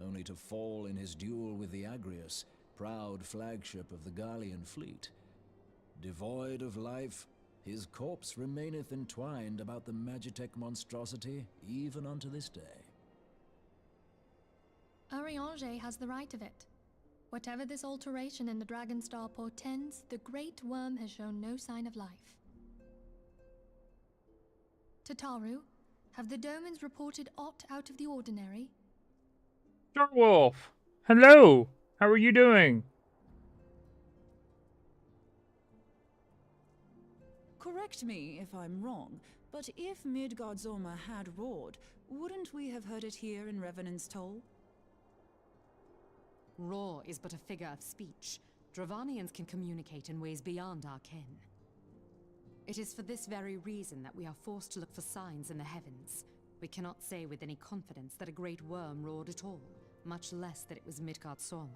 only to fall in his duel with the Agrius, proud flagship of the Garlean fleet. Devoid of life, his corpse remaineth entwined about the Magitech monstrosity even unto this day. Eorzea has the right of it. Whatever this alteration in the Dragonstar portends, the Great Worm has shown no sign of life. Tataru, have the Domans reported aught out of the ordinary? Starwolf, hello! How are you doing? Correct me if I'm wrong, but if Midgardsormr had roared, wouldn't we have heard it here in Revenant's Toll? Roar is but a figure of speech. Dravanians can communicate in ways beyond our ken. It is for this very reason that we are forced to look for signs in the heavens. We cannot say with any confidence that a great worm roared at all, much less that it was Midgardsormr.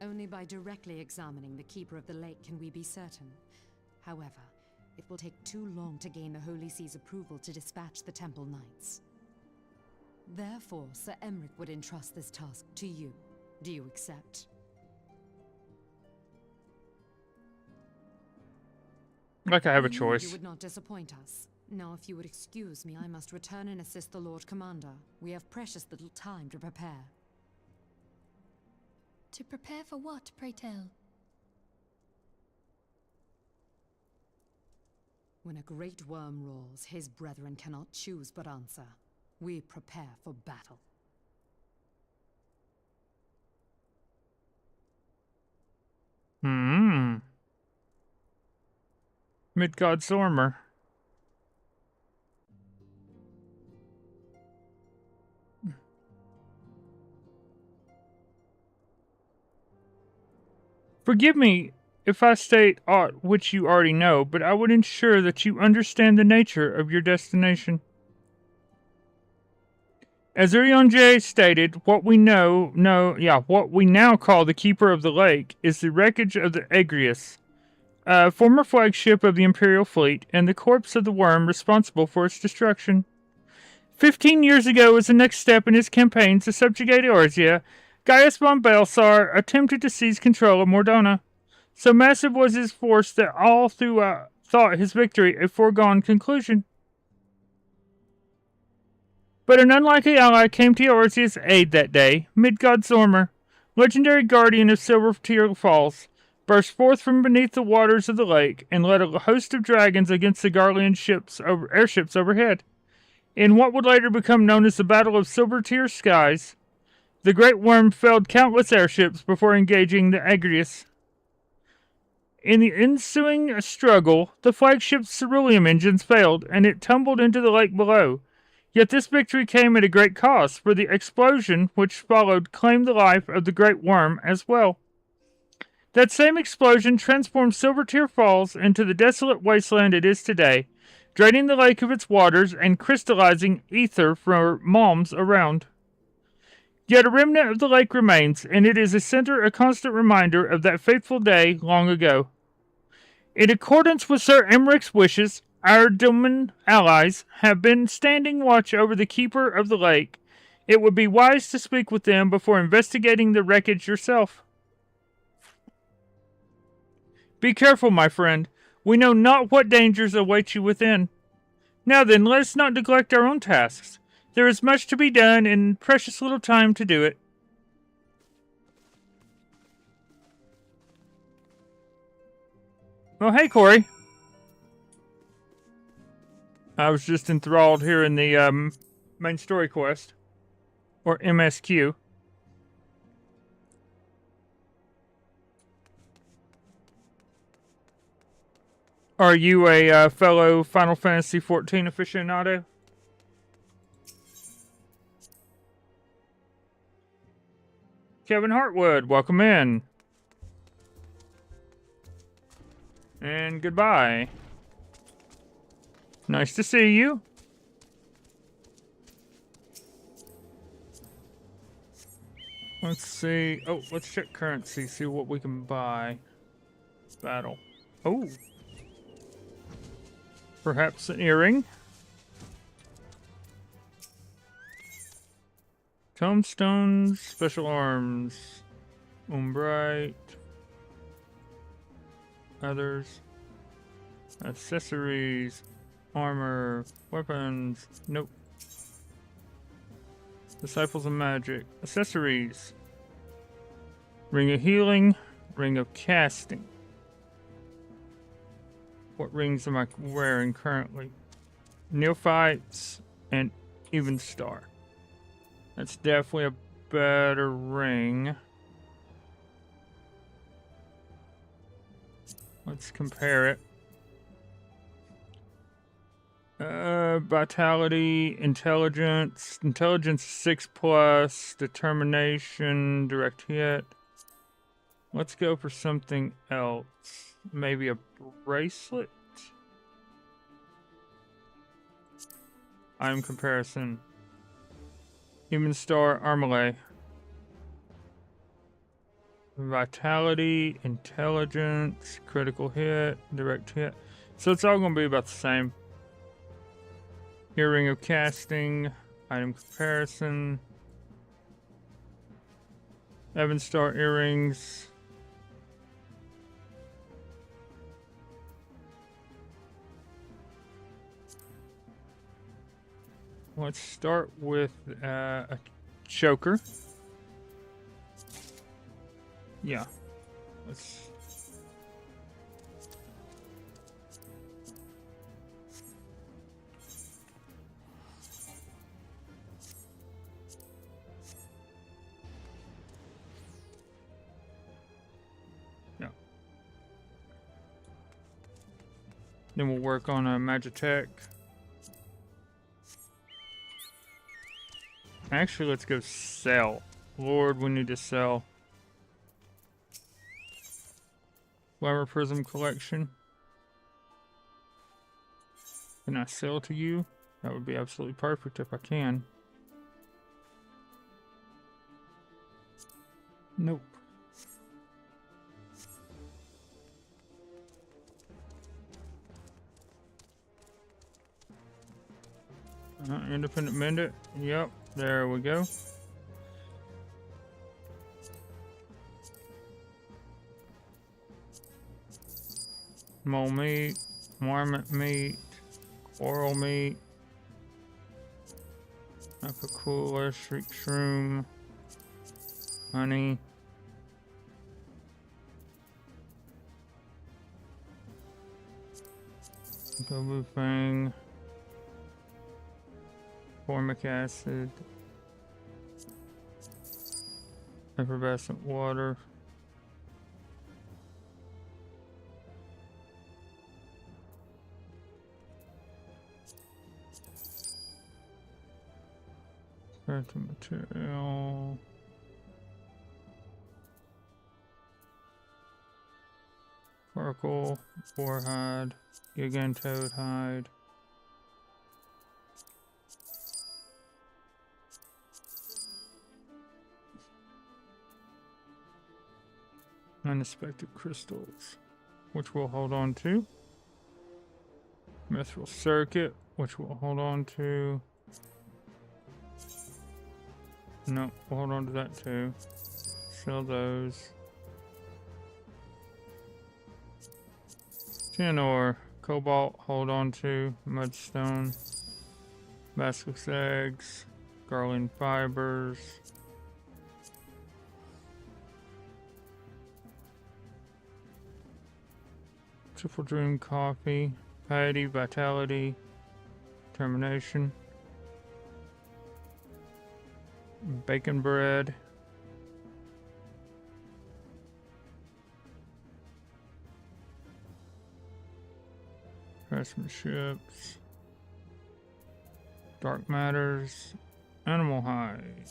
Only by directly examining the Keeper of the Lake can we be certain. However, it will take too long to gain the Holy See's approval to dispatch the Temple Knights. Therefore, Sir Emric would entrust this task to you. Do you accept? Like I have a We knew choice. You would not disappoint us. Now, if you would excuse me, I must return and assist the Lord Commander. We have precious little time to prepare. To prepare for what, pray tell? When a great worm roars, his brethren cannot choose but answer. We prepare for battle. Midgardsormr. Forgive me if I state aught which you already know, but I would ensure that you understand the nature of your destination. As Eorzea stated, what we now call the Keeper of the Lake is the wreckage of the Agrius, a former flagship of the Imperial fleet, and the corpse of the worm responsible for its destruction. 15 years ago, as the next step in his campaign to subjugate Eorzea, Gaius von Balsar attempted to seize control of Mordona. So massive was his force that all thought his victory a foregone conclusion. But an unlikely ally came to Eorzea's aid that day. Midgardsormr, legendary guardian of Silvertear Falls, burst forth from beneath the waters of the lake and led a host of dragons against the Garlean airships overhead. In what would later become known as the Battle of Silvertear Skies, the Great Worm felled countless airships before engaging the Agrius. In the ensuing struggle, the flagship's ceruleum engines failed, and it tumbled into the lake below. Yet this victory came at a great cost, for the explosion which followed claimed the life of the Great Worm as well. That same explosion transformed Silvertear Falls into the desolate wasteland it is today, draining the lake of its waters and crystallizing ether for malms around. Yet a remnant of the lake remains, and it is a constant reminder of that fateful day long ago. In accordance with Sir Emric's wishes, our Doman allies have been standing watch over the Keeper of the Lake. It would be wise to speak with them before investigating the wreckage yourself. Be careful, my friend. We know not what dangers await you within. Now then, let us not neglect our own tasks. There is much to be done and precious little time to do it. Oh, hey, Corey. I was just enthralled here in the main story quest. Or MSQ. Are you a fellow Final Fantasy XIV aficionado? Kevin Hartwood, welcome in. And goodbye. Nice to see you. Let's see. Oh, let's check currency, see what we can buy. Battle. Oh. Perhaps an earring. Tombstones, special arms. Umbrite. Others. Accessories. Armor. Weapons. Nope. Disciples of Magic. Accessories. Ring of Healing. Ring of Casting. What rings am I wearing currently? Neophytes and Even Star. That's definitely a better ring. Let's compare it. Vitality, intelligence. Intelligence 6+, determination, direct hit. Let's go for something else. Maybe a bracelet? Item comparison. Human Star Armale. Vitality, intelligence, critical hit, direct hit. So it's all going to be about the same. Earring of Casting, item comparison. Heaven Star earrings. Let's start with a choker. Yeah. Let's. Yeah. Then we'll work on a Magitech. Actually, let's go sell. Lord, we need to sell. Flower Prism Collection. Can I sell to you? That would be absolutely perfect if I can. Nope. Independent Mendit. Yep, there we go. Mole meat, marmot meat, coral meat, Apicoola, shriek shroom, honey. Gobu fang, formic acid, effervescent water. Material. Sparkle, boar hide, gigantoad hide. Uninspected crystals, which we'll hold on to. Mithril circuit, which we'll hold on to. No, we'll hold on to that too. Sell those. Tin ore. Cobalt, hold on to. Mudstone. Basilisk eggs. Garland fibers. Triple Dream coffee. Piety, vitality. Determination. Bacon bread. Craftsmanships. Dark matters. Animal hide.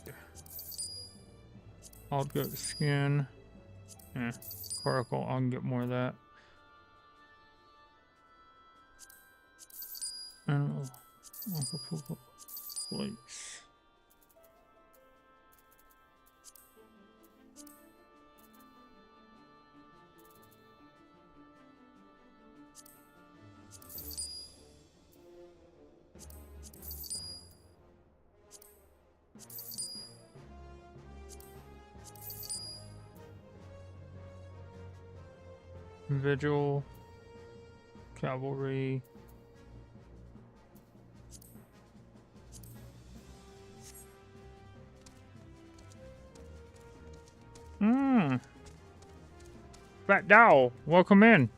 Old goat skin. Coracle, I can get more of that. Animal. Plates. Vigil, cavalry. Fat Dow, welcome in.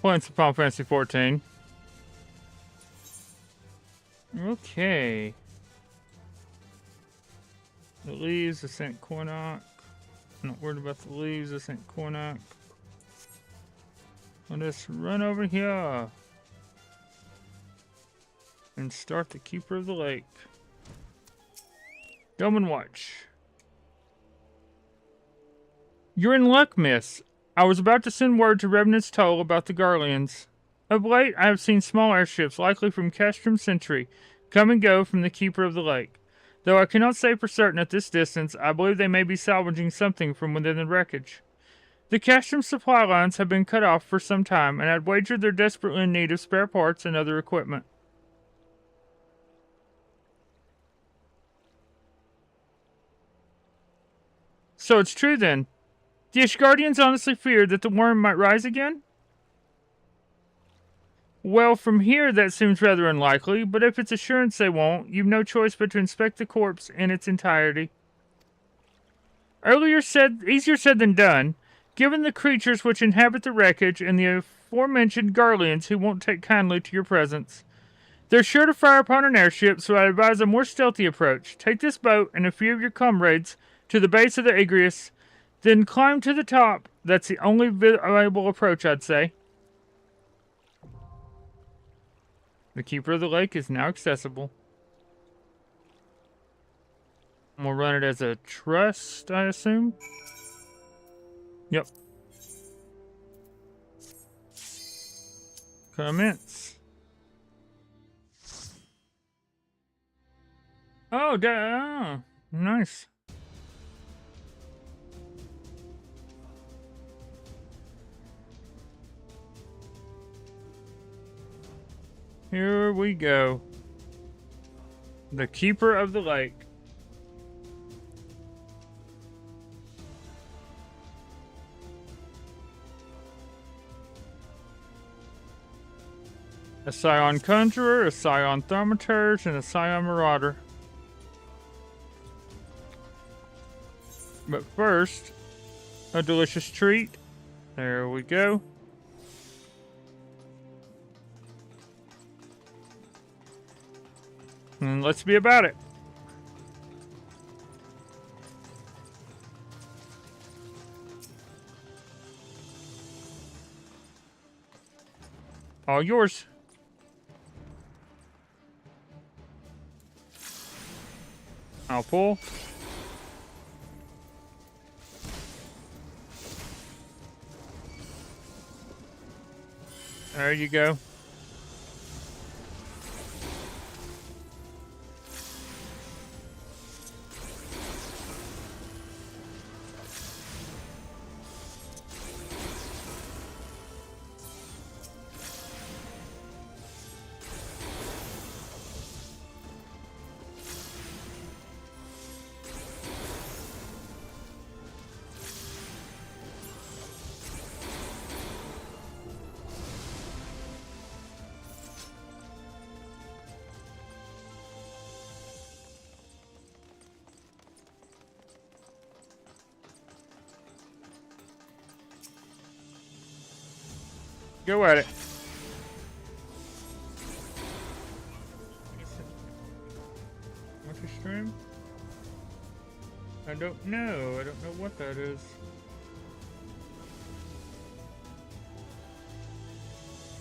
Playing some Final Fantasy 14. Okay. The leaves of St. Cornac. I'm not worried about the leaves of St. Cornac. Let us run over here and start the Keeper of the Lake. Yeoman Watch. You're in luck, miss. I was about to send word to Revenant's Toll about the Garleans. Of late, I have seen small airships, likely from Castrum Sentry, come and go from the Keeper of the Lake. Though I cannot say for certain at this distance, I believe they may be salvaging something from within the wreckage. The Castrum supply lines have been cut off for some time, and I'd wager they're desperately in need of spare parts and other equipment. So it's true then. The Ishgardians honestly feared that the worm might rise again? Well, from here that seems rather unlikely, but if it's assurance they won't, you've no choice but to inspect the corpse in its entirety. Easier said than done, given the creatures which inhabit the wreckage and the aforementioned Garleans who won't take kindly to your presence. They're sure to fire upon an airship, so I advise a more stealthy approach. Take this boat and a few of your comrades to the base of the Igrius, then climb to the top. That's the only viable approach, I'd say. The Keeper of the Lake is now accessible. We'll run it as a trust, I assume. Yep. Commence. Oh, nice. Here we go. The Keeper of the Lake. A Scion Conjurer, a Scion Thaumaturge, and a Scion Marauder. But first, a delicious treat. There we go. And let's be about it. All yours. I'll pull. There you go. Go at it. What's your stream? I don't know. I don't know what that is.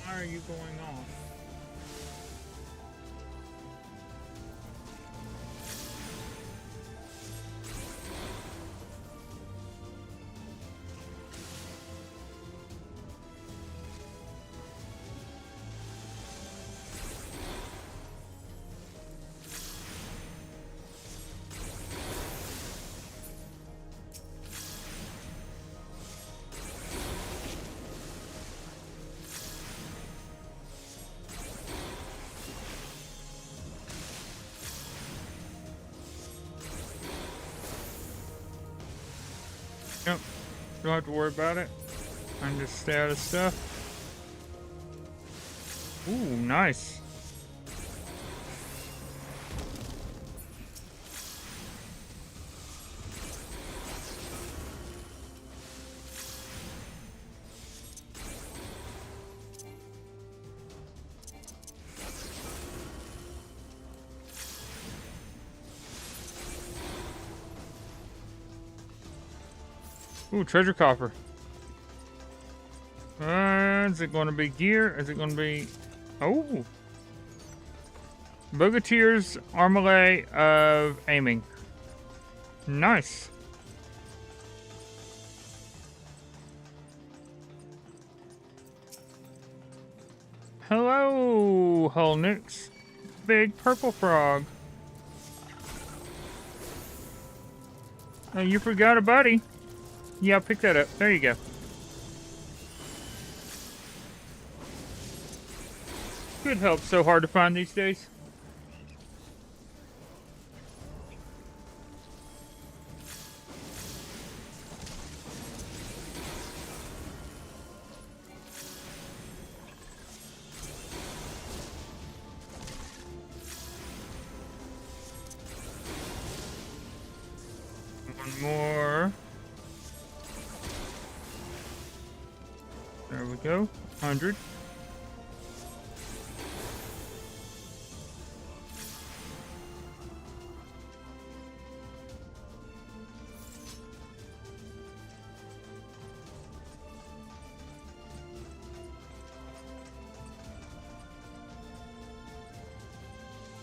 Why are you going off? Yep, don't have to worry about it. I can just stay out of stuff. Ooh, nice. Ooh, treasure coffer. Is it going to be gear? Is it going to be... Oh! Bogatir's Armoulet of Aiming. Nice. Hello, Hull Nix. Big purple frog. Oh, you forgot a buddy. Yeah, I'll pick that up. There you go. Good help. So hard to find these days. One more. There we go. 100.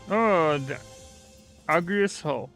Oh, the ugliest hole.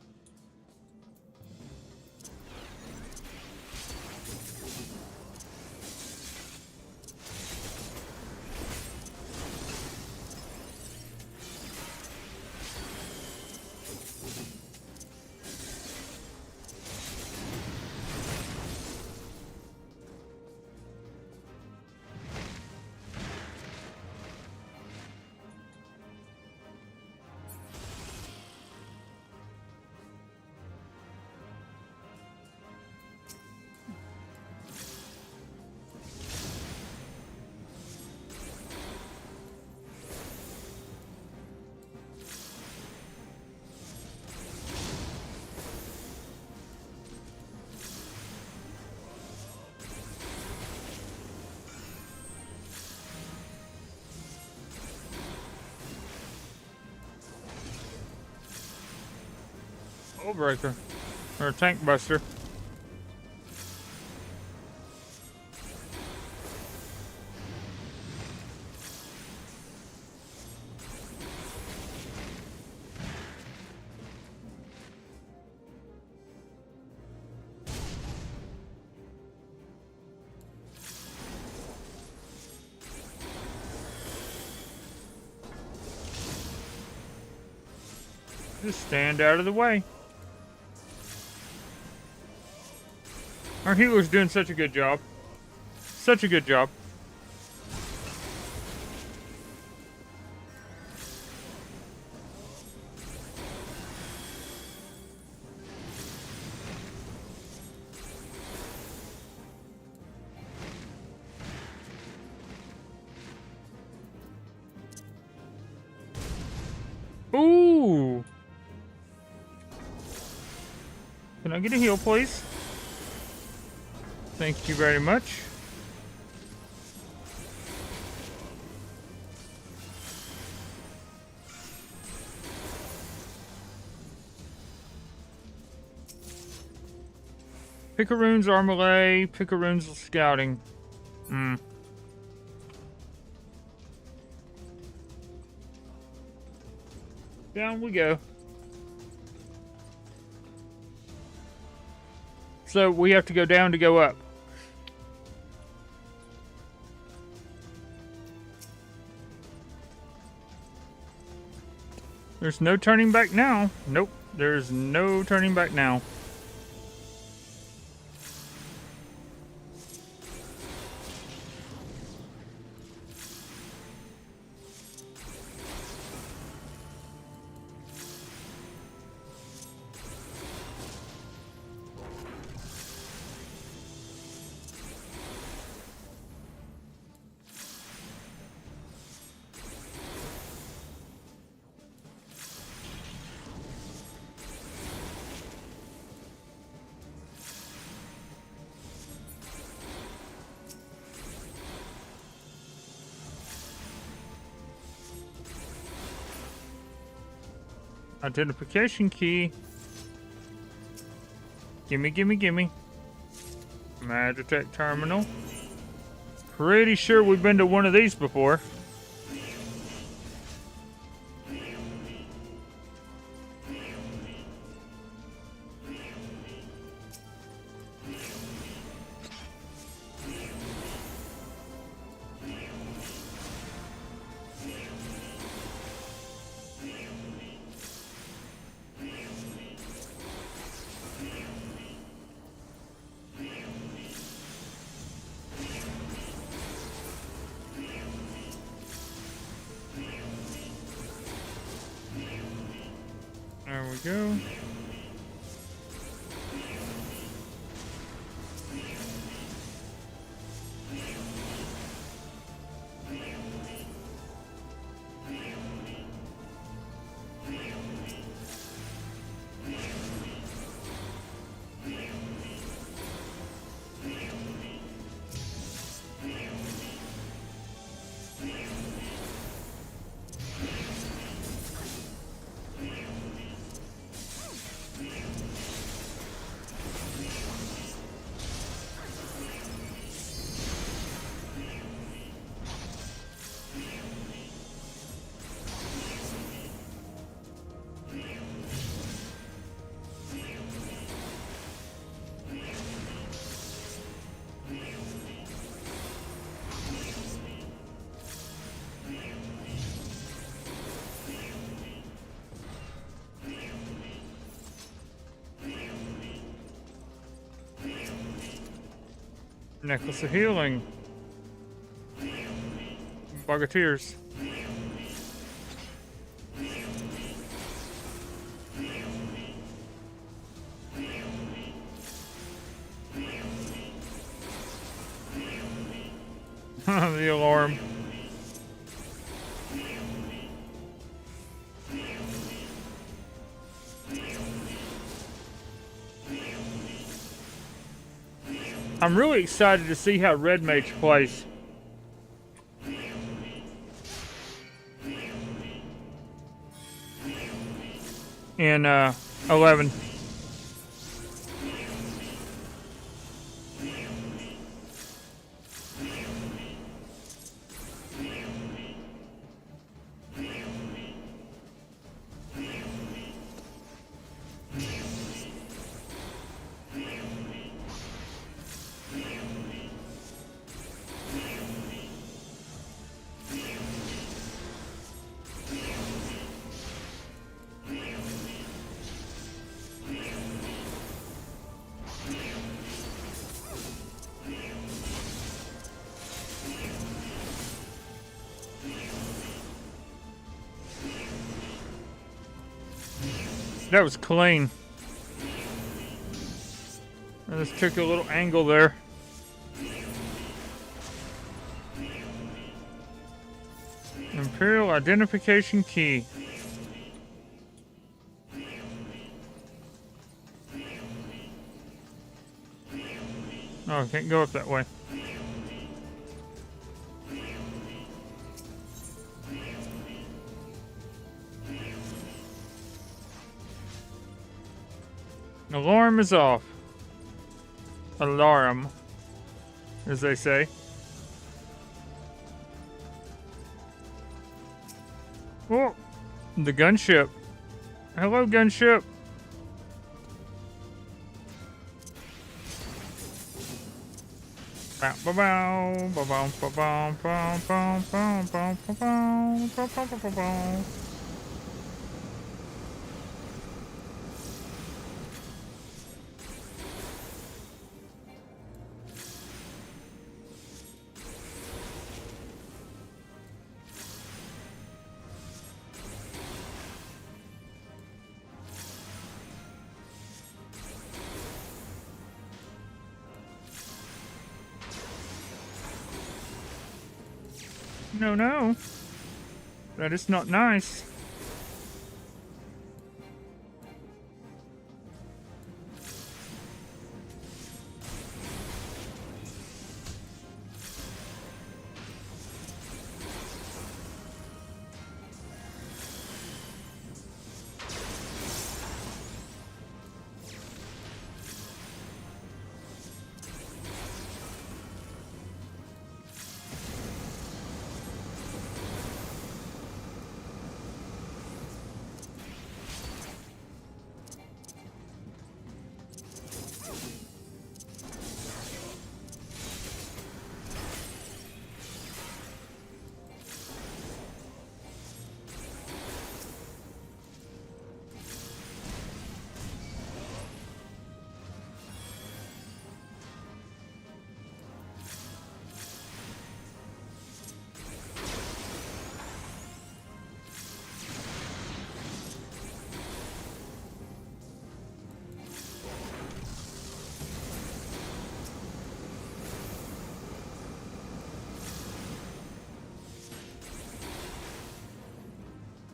Hull breaker. Or tank buster. Just stand out of the way. Our healer's doing such a good job. Such a good job. Ooh! Can I get a heal, please? Thank you very much. Picaroons are melee, Picaroons are scouting. Down we go. So we have to go down to go up. There's no turning back now. Nope, there's no turning back now. Identification key. Gimme, gimme, gimme. Magitech terminal. Pretty sure we've been to one of these before. There we go. Necklace of Healing. Bog of Tears. The alarm. I'm really excited to see how Red Mage plays. In 11. That was clean. I just took a little angle there. Imperial identification key. Oh, I can't go up that way. Alarm is off. Alarum, as they say. Oh, the gunship. Hello, gunship. No, no. That is not nice.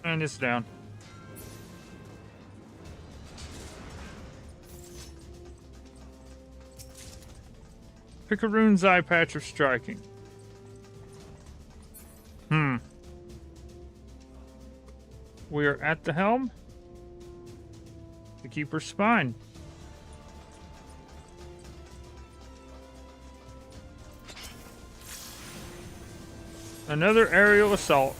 And it's down. Picaroon's eye patch of striking. We are at the helm. The keeper's spine. Another aerial assault.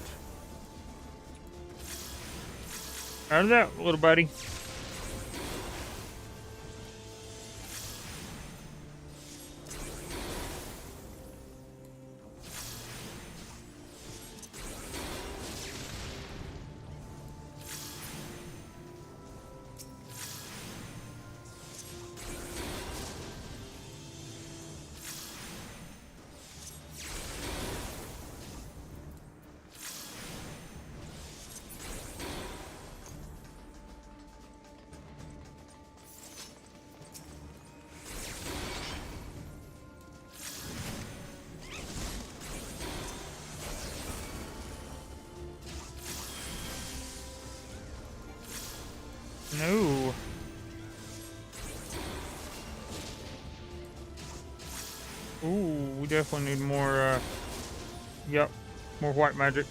Out of that, little buddy. No. Ooh, we definitely need more, yep, more white magic.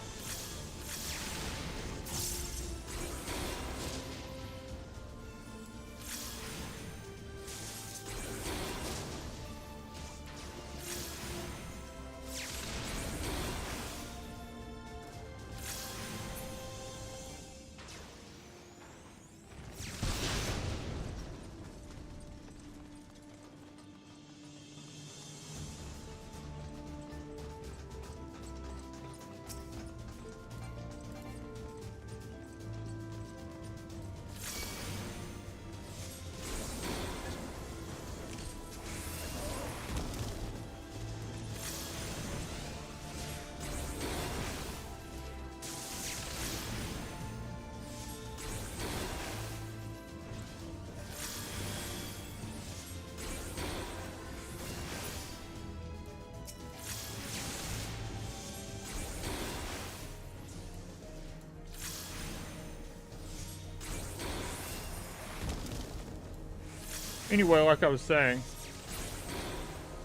Anyway, like I was saying,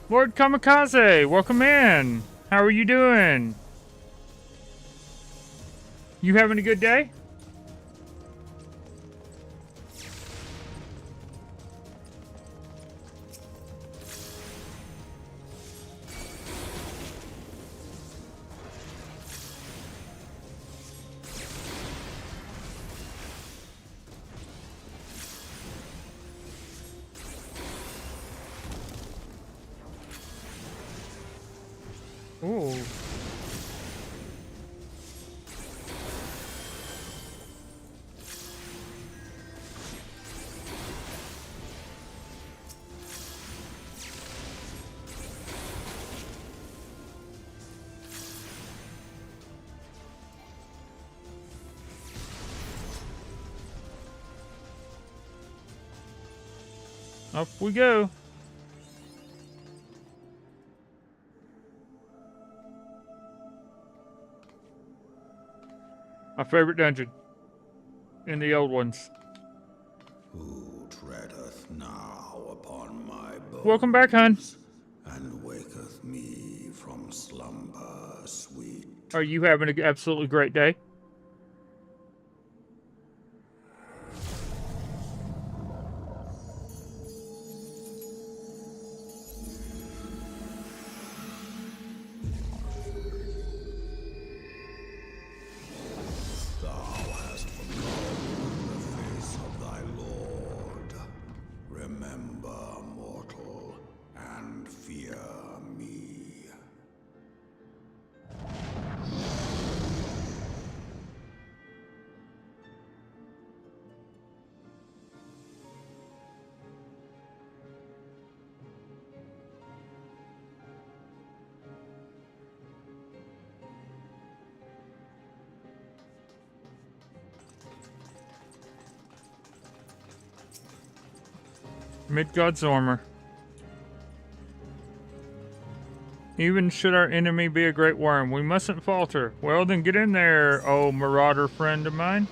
Lord Kamikaze, welcome in. How are you doing? You having a good day? Ooh. Up we go. My favorite dungeon in the old ones. Who treadeth now upon my bones? Welcome back, hon. And waketh me from slumber sweet. Are you having an absolutely great day? Remember, mortal, and fear me. Midgard's armor. Even should our enemy be a great worm, we mustn't falter. Well, then get in there, oh marauder friend of mine.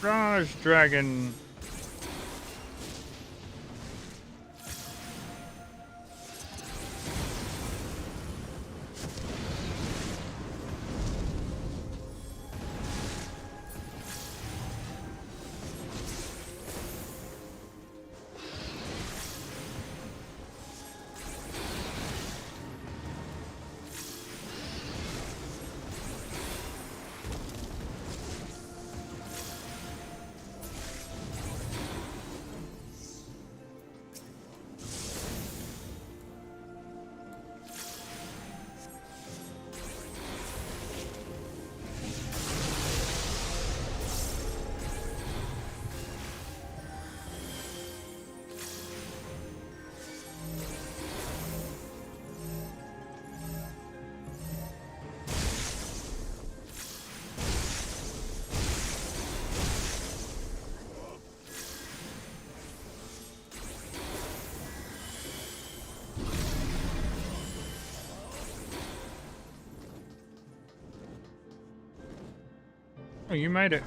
Mirage Dragon. Oh, you made it.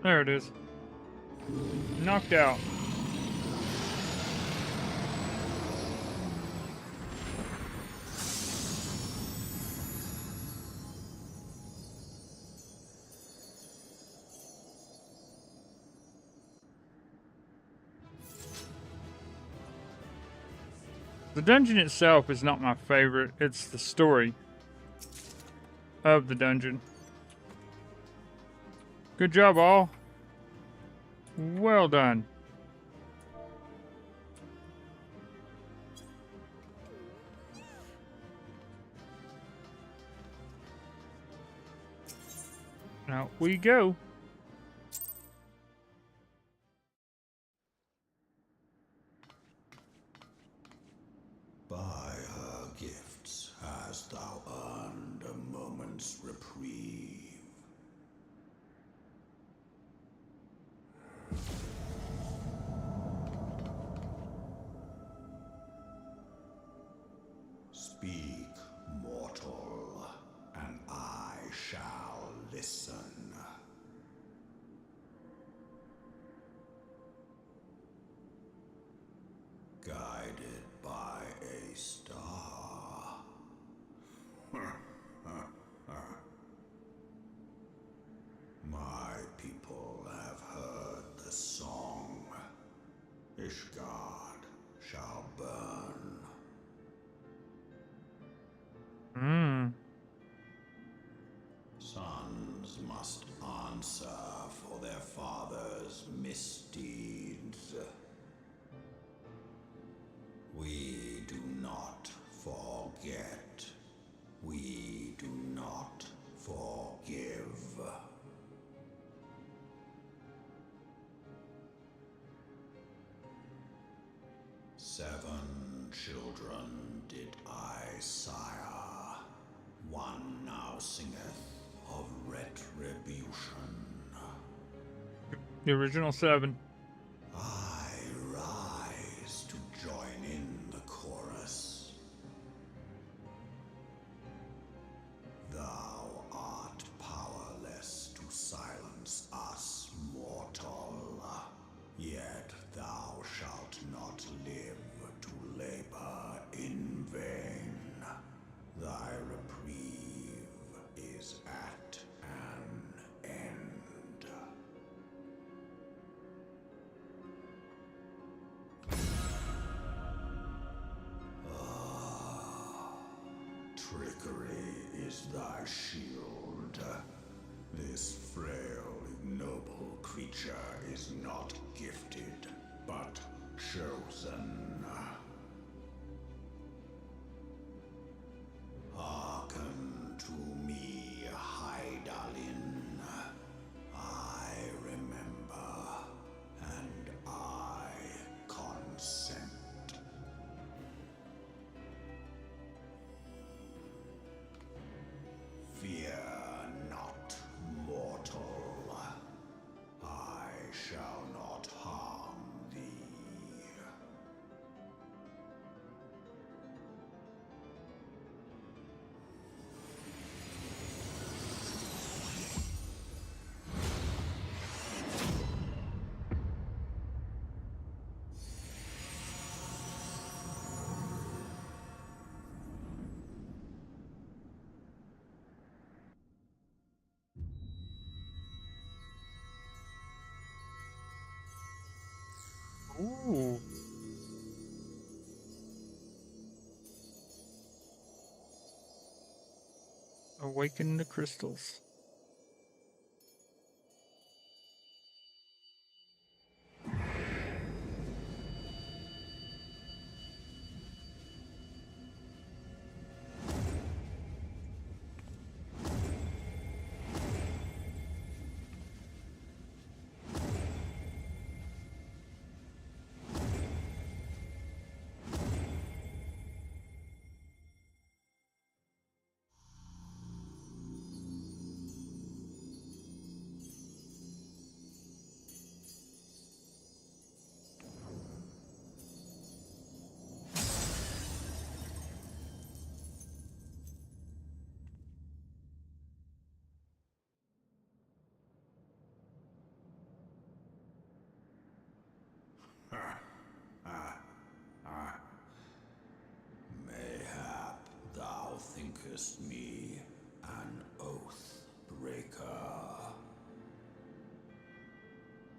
There it is. Knocked out. The dungeon itself is not my favorite. It's the story of the dungeon. Good job, all. Well done. Out we go. By her gifts hast thou earned a moment's reprieve. Speak, mortal, and I shall listen. Guided by a star. My people have heard the song. Ishgard shall burn. Sons must answer for their father's misdeeds. We do not forget. We do not forgive. Seven children did I sire. One now singeth of retribution. The original 7. I rise to join in the chorus. Thou art powerless to silence us, mortal. Yet thou shalt not live to labor in vain. Thy reprieve is at an end. Trickery is thy shield. This frail, ignoble creature is not gifted, but chosen. Hearken to me, Hydaelyn. I remember, and I consent. Fear not, mortal. I shall not harm thee. Ooh. Awaken the crystals. callest me an oath breaker.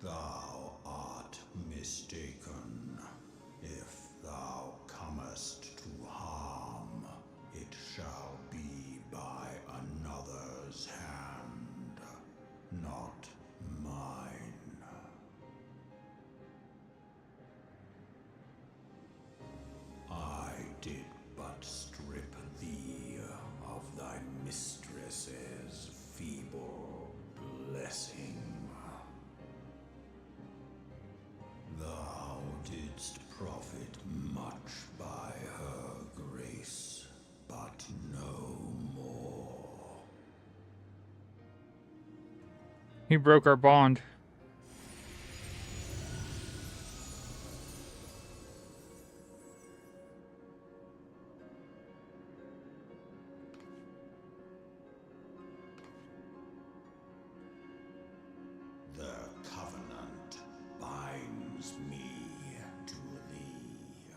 Thou art mistaken. If thou comest to harm, it shall be by another's hand, not mine. I did but strip thee of thy mistress's feeble blessing. Thou didst profit much by her grace, but no more. He broke our bond. The covenant binds me to thee.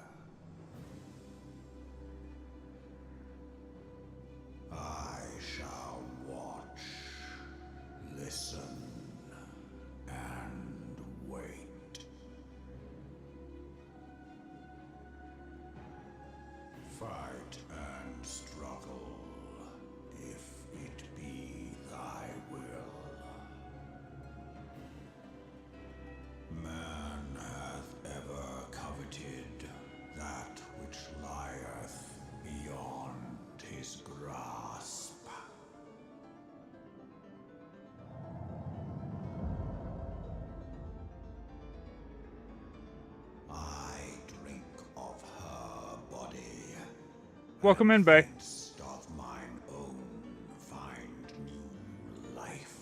I shall watch, listen, and wait. Fight and struggle, if it be thy will. Man hath ever coveted that which lieth beyond his grasp. I drink of her body. Welcome in, Bay. Midst of mine own find new life.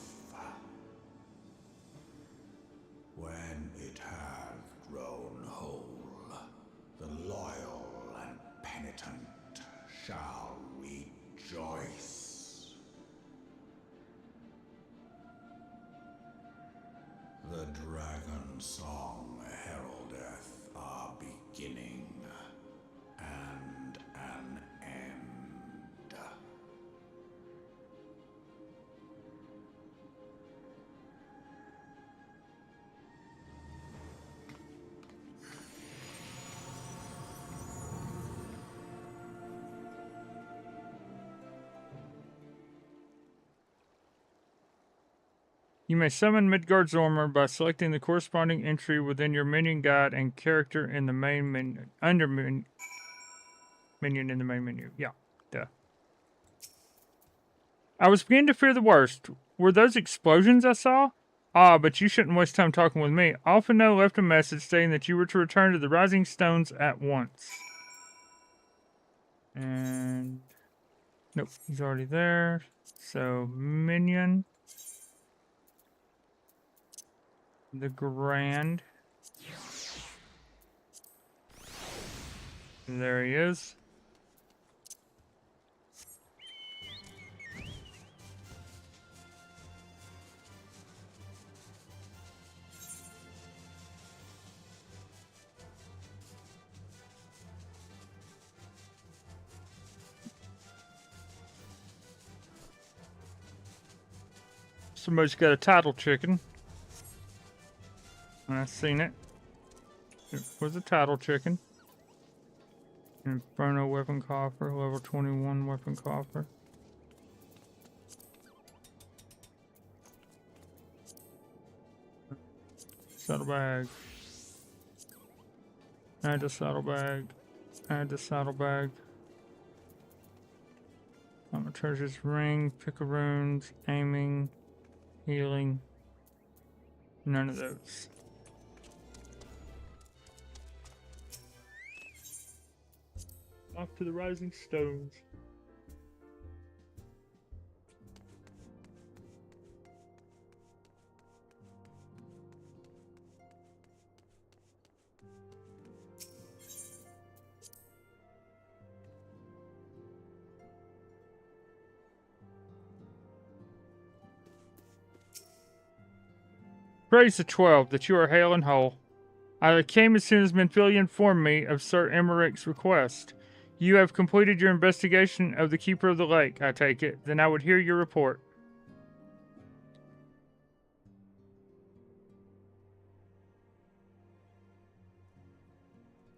When it hath grown whole, the loyal and penitent shall rejoice. The Dragonsong heraldeth our beginning and an end. You may summon Midgard's armor by selecting the corresponding entry within your minion guide and character in the main menu. Minion in the main menu. Yeah, duh. I was beginning to fear the worst. Were those explosions I saw? Ah, but you shouldn't waste time talking with me. Alphino left a message stating that you were to return to the Rising Stones at once. And... nope, he's already there. So, minion. The Grand. There he is. Somebody's got a title chicken. I've seen it. It was a title chicken. Inferno weapon coffer, level 21 weapon coffer. Saddlebag. Add the saddlebag. Add the saddlebag. Treasure's ring, picaroons, aiming, healing. None of those. Off to the Rising Stones. Praise the 12 that you are hale and whole. I came as soon as Menphilia informed me of Sir Emmerich's request. You have completed your investigation of the Keeper of the Lake, I take it. Then I would hear your report.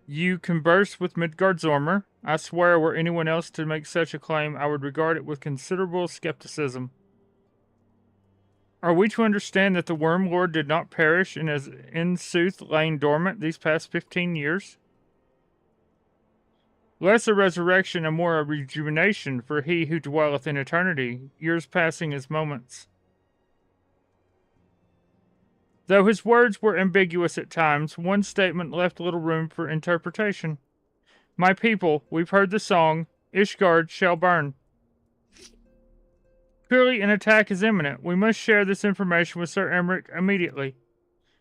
You conversed with Midgardsormr. I swear were anyone else to make such a claim, I would regard it with considerable skepticism. Are we to understand that the Worm Lord did not perish and has in sooth lain dormant these past 15 years? Less a resurrection and more a rejuvenation for he who dwelleth in eternity, years passing as moments. Though his words were ambiguous at times, one statement left little room for interpretation. My people, we've heard the song, Ishgard shall burn. Clearly an attack is imminent. We must share this information with Sir Emmerich immediately.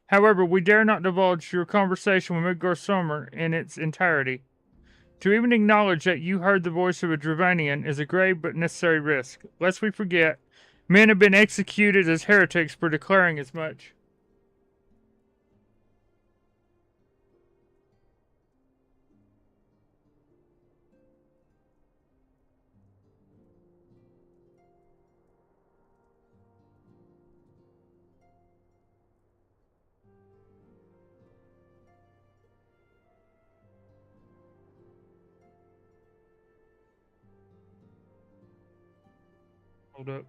However, we dare not divulge your conversation with Midgardsormr in its entirety. To even acknowledge that you heard the voice of a Dravanian is a grave but necessary risk. Lest we forget, men have been executed as heretics for declaring as much. Hold up.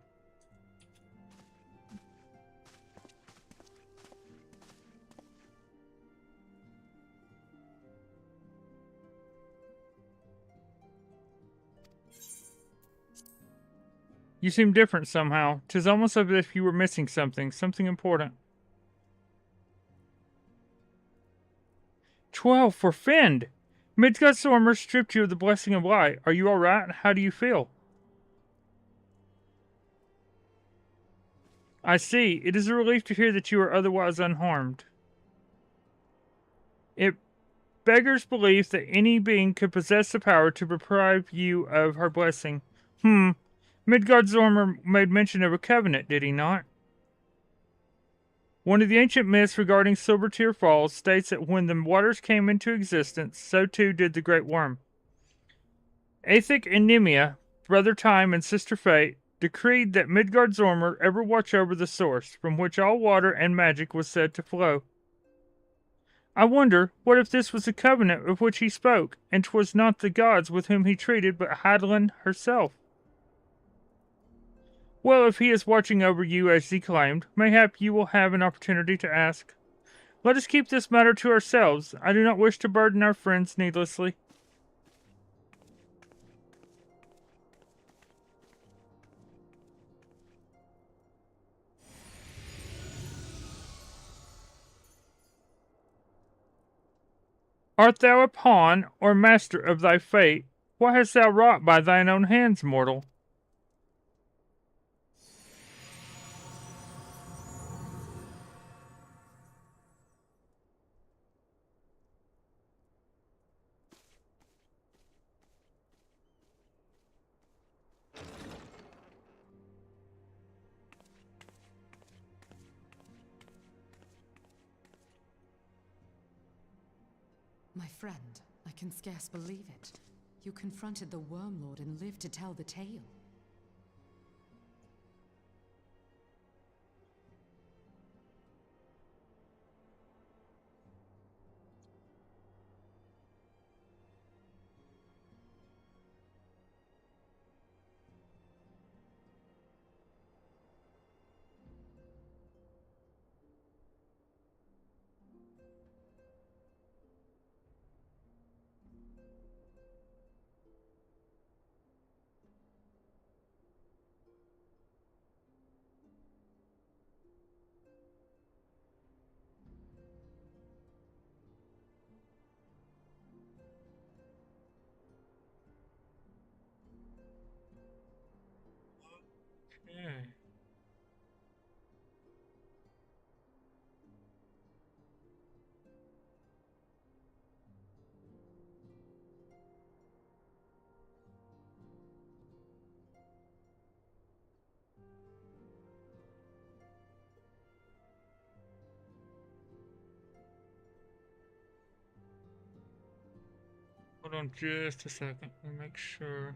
You seem different somehow. 'Tis almost as if you were missing something important. 12 for Fend! Midgardsormr stripped you of the blessing of light. Are you alright? How do you feel? I see. It is a relief to hear that you are otherwise unharmed. It beggars belief that any being could possess the power to deprive you of her blessing. Midgardsormr made mention of a covenant, did he not? One of the ancient myths regarding Silvertear Falls states that when the waters came into existence, so too did the Great Worm. Aetheric and Nemia, Brother Time and Sister Fate, decreed that Midgardsormr ever watch over the source, from which all water and magic was said to flow. I wonder, what if this was the covenant of which he spoke, and 'twas not the gods with whom he treated, but Hydaelyn herself? Well, if he is watching over you as he claimed, mayhap you will have an opportunity to ask. Let us keep this matter to ourselves. I do not wish to burden our friends needlessly. Art thou a pawn, or master of thy fate? What hast thou wrought by thine own hands, mortal? My friend, I can scarce believe it. You confronted the Worm Lord and lived to tell the tale. Hold on just a second. Let me make sure.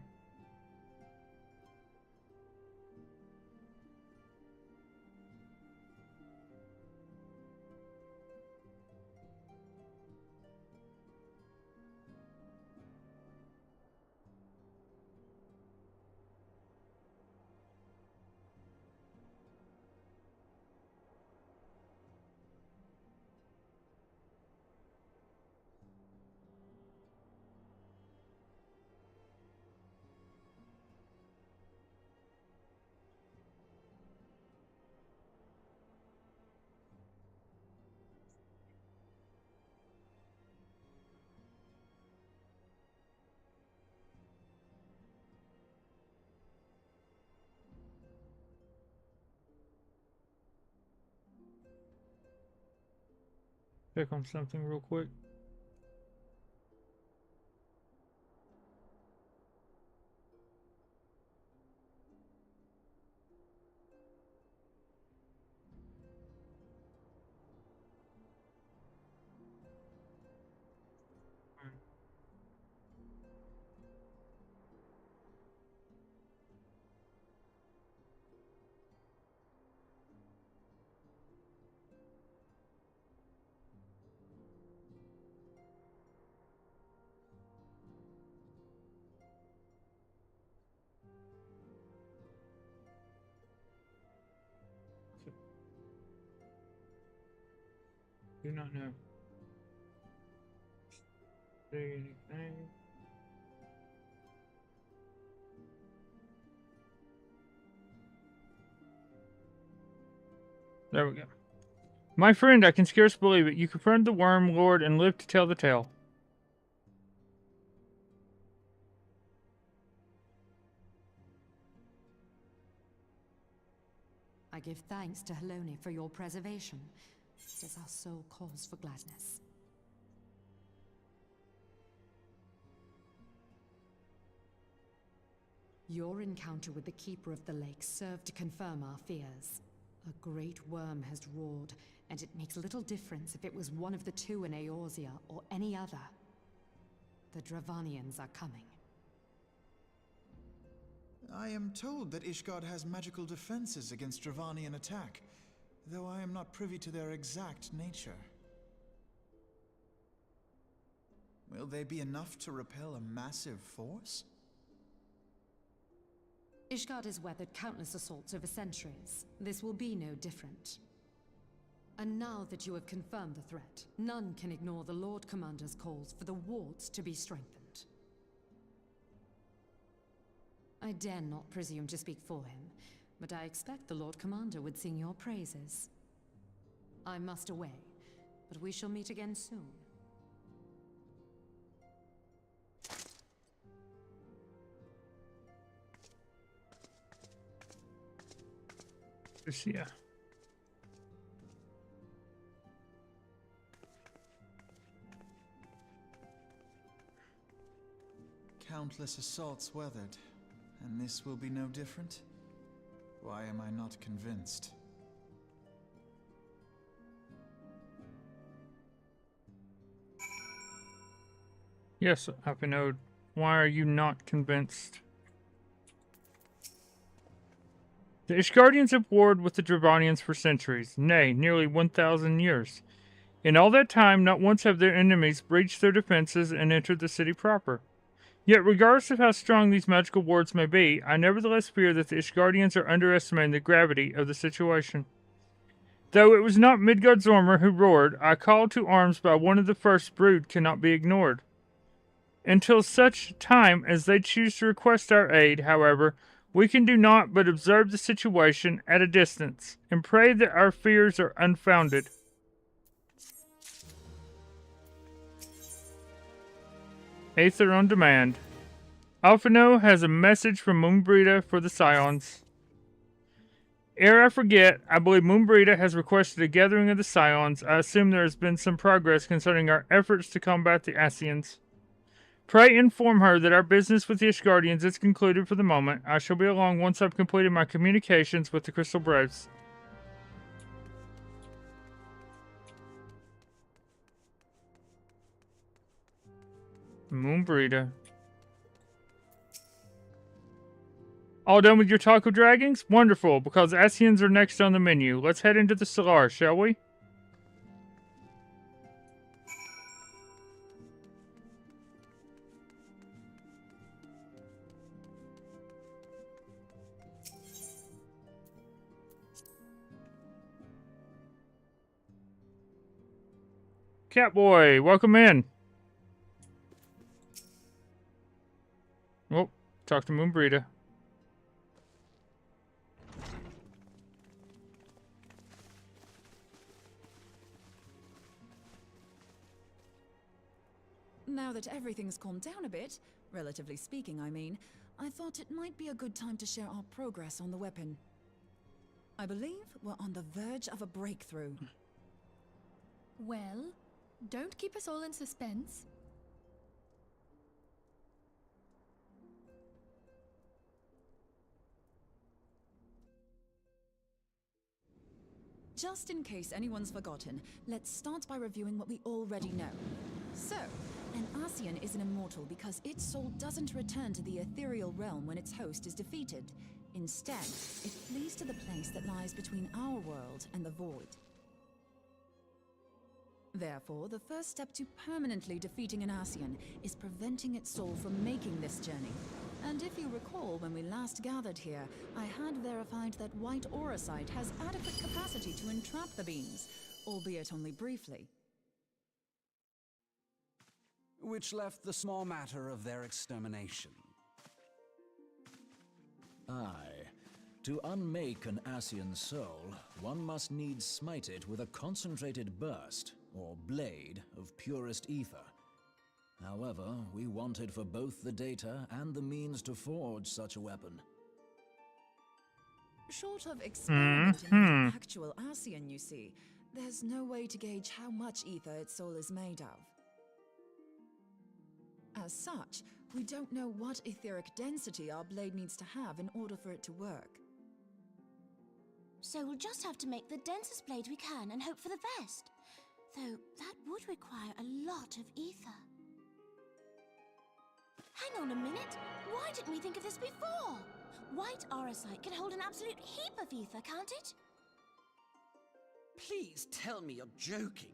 Check on something real quick. Do not know. See anything? There we go. My friend, I can scarce believe it. You confronted the Worm Lord and lived to tell the tale. I give thanks to Helone for your preservation. It is our sole cause for gladness. Your encounter with the Keeper of the Lake served to confirm our fears. A great worm has roared, and it makes little difference if it was one of the two in Eorzea or any other. The Dravanians are coming. I am told that Ishgard has magical defenses against Dravanian attack, though I am not privy to their exact nature. Will they be enough to repel a massive force? Ishgard has weathered countless assaults over centuries. This will be no different. And now that you have confirmed the threat, none can ignore the Lord Commander's calls for the wards to be strengthened. I dare not presume to speak for him, but I expect the Lord Commander would sing your praises. I must away, but we shall meet again soon. Yeah. Countless assaults weathered, and this will be no different? Why am I not convinced? Yes, Apinode. Why are you not convinced? The Ishgardians have warred with the Dravanians for centuries, nay, nearly 1,000 years. In all that time, not once have their enemies breached their defenses and entered the city proper. Yet, regardless of how strong these magical wards may be, I nevertheless fear that the Ishgardians are underestimating the gravity of the situation. Though it was not Midgard-Zormr who roared, I called to arms by one of the first brood cannot be ignored. Until such time as they choose to request our aid, however, we can do naught but observe the situation at a distance, and pray that our fears are unfounded. Aether on demand. Alphino has a message from Moonbrita for the Scions. Ere I forget, I believe Moonbrita has requested a gathering of the Scions. I assume there has been some progress concerning our efforts to combat the Ascians. Pray inform her that our business with the Ishgardians is concluded for the moment. I shall be along once I've completed my communications with the Crystal Braves. Moonbreeder. All done with your talk of dragons? Wonderful, because Asians are next on the menu. Let's head into the Solar, shall we? Catboy, welcome in. Oh, talk to Moonbreeder. Now that everything's calmed down a bit, relatively speaking, I mean, I thought it might be a good time to share our progress on the weapon. I believe we're on the verge of a breakthrough. Well, don't keep us all in suspense. Just in case anyone's forgotten, let's start by reviewing what we already know. So, an Asian is an immortal because its soul doesn't return to the ethereal realm when its host is defeated. Instead, it flees to the place that lies between our world and the void. Therefore, the first step to permanently defeating an Asian is preventing its soul from making this journey. And if you recall, when we last gathered here, I had verified that white Eorzea has adequate capacity to entrap the beings, albeit only briefly. Which left the small matter of their extermination. Aye. To unmake an Asian soul, one must needs smite it with a concentrated burst, or blade, of purest ether. However, we wanted for both the data and the means to forge such a weapon. Short of experimenting with an actual Asian, you see, there's no way to gauge how much ether its soul is made of. As such, we don't know what etheric density our blade needs to have in order for it to work. So we'll just have to make the densest blade we can and hope for the best. Though that would require a lot of ether. Hang on a minute! Why didn't we think of this before? White Eorzea can hold an absolute heap of ether, can't it? Please tell me you're joking.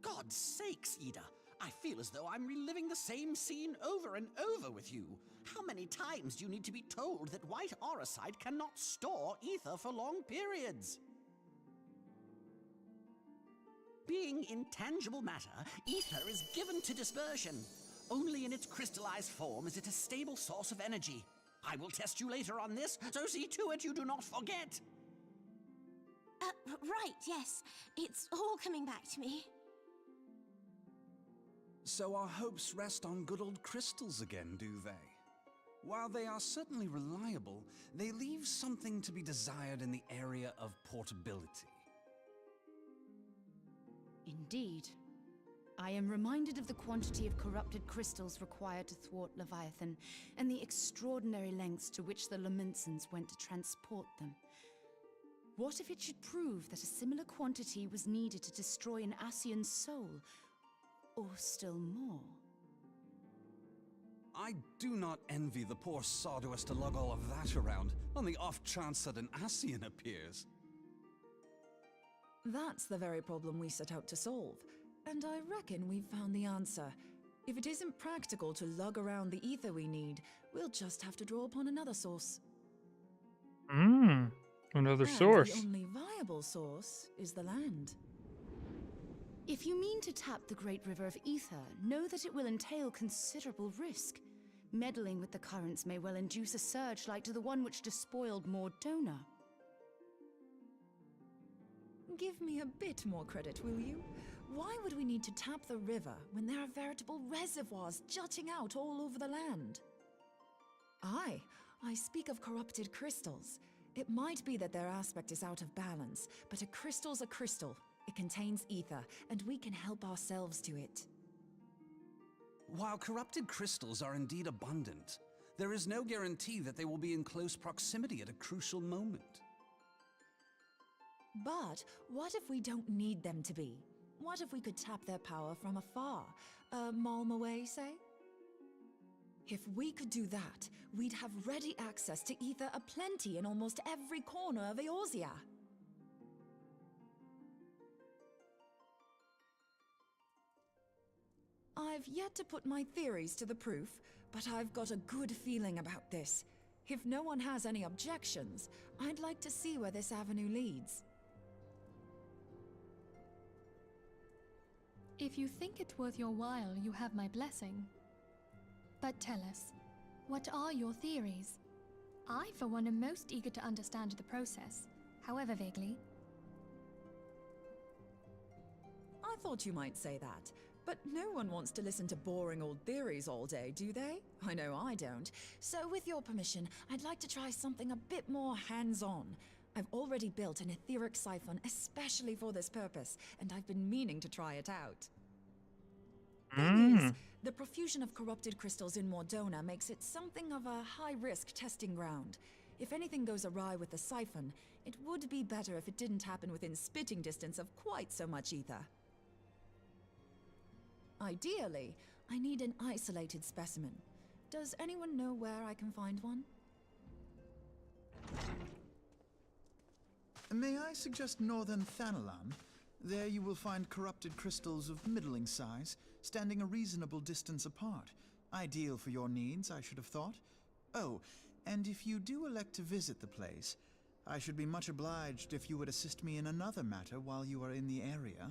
God's sakes, Ida. I feel as though I'm reliving the same scene over and over with you. How many times do you need to be told that white Eorzea cannot store ether for long periods? Being intangible matter, ether is given to dispersion. Only in its crystallized form is it a stable source of energy. I will test you later on this, so see to it you do not forget. Right, yes. It's all coming back to me. So our hopes rest on good old crystals again, do they? While they are certainly reliable, they leave something to be desired in the area of portability. Indeed. I am reminded of the quantity of corrupted crystals required to thwart Leviathan, and the extraordinary lengths to which the Lamentsons went to transport them. What if it should prove that a similar quantity was needed to destroy an Asian's soul? Or still more? I do not envy the poor sod who has to lug all of that around, on the off chance that an Asian appears. That's the very problem we set out to solve. And I reckon we've found the answer. If it isn't practical to lug around the ether we need, we'll just have to draw upon another source. Another source. The only viable source is the land. If you mean to tap the great river of ether, know that it will entail considerable risk. Meddling with the currents may well induce a surge like to the one which despoiled Mordona. Give me a bit more credit, will you? Why would we need to tap the river when there are veritable reservoirs jutting out all over the land? Aye, I speak of corrupted crystals. It might be that their aspect is out of balance, but a crystal's a crystal. It contains ether, and we can help ourselves to it. While corrupted crystals are indeed abundant, there is no guarantee that they will be in close proximity at a crucial moment. But what if we don't need them to be? What if we could tap their power from afar? A malm away, say? If we could do that, we'd have ready access to ether aplenty in almost every corner of Eorzea. I've yet to put my theories to the proof, but I've got a good feeling about this. If no one has any objections, I'd like to see where this avenue leads. If you think it worth your while, you have my blessing. But tell us, what are your theories? I, for one, am most eager to understand the process, however vaguely. I thought you might say that, but no one wants to listen to boring old theories all day, do they? I know I don't. So with your permission, I'd like to try something a bit more hands-on. I've already built an etheric siphon especially for this purpose, and I've been meaning to try it out. Thing is, the profusion of corrupted crystals in Mordona makes it something of a high-risk testing ground. If anything goes awry with the siphon, it would be better if it didn't happen within spitting distance of quite so much ether. Ideally, I need an isolated specimen. Does anyone know where I can find one? May I suggest northern Thanalan? There you will find corrupted crystals of middling size, standing a reasonable distance apart. Ideal for your needs, I should have thought. Oh, and if you do elect to visit the place, I should be much obliged if you would assist me in another matter while you are in the area.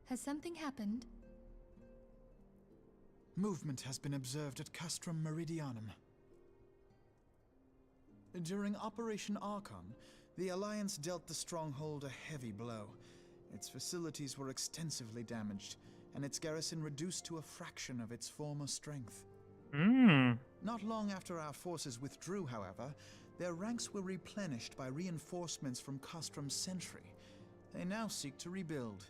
Has something happened? Movement has been observed at Castrum Meridianum. During Operation Archon, the Alliance dealt the stronghold a heavy blow. Its facilities were extensively damaged, and its garrison reduced to a fraction of its former strength. Not long after our forces withdrew, however, their ranks were replenished by reinforcements from Castrum's sentry. They now seek to rebuild,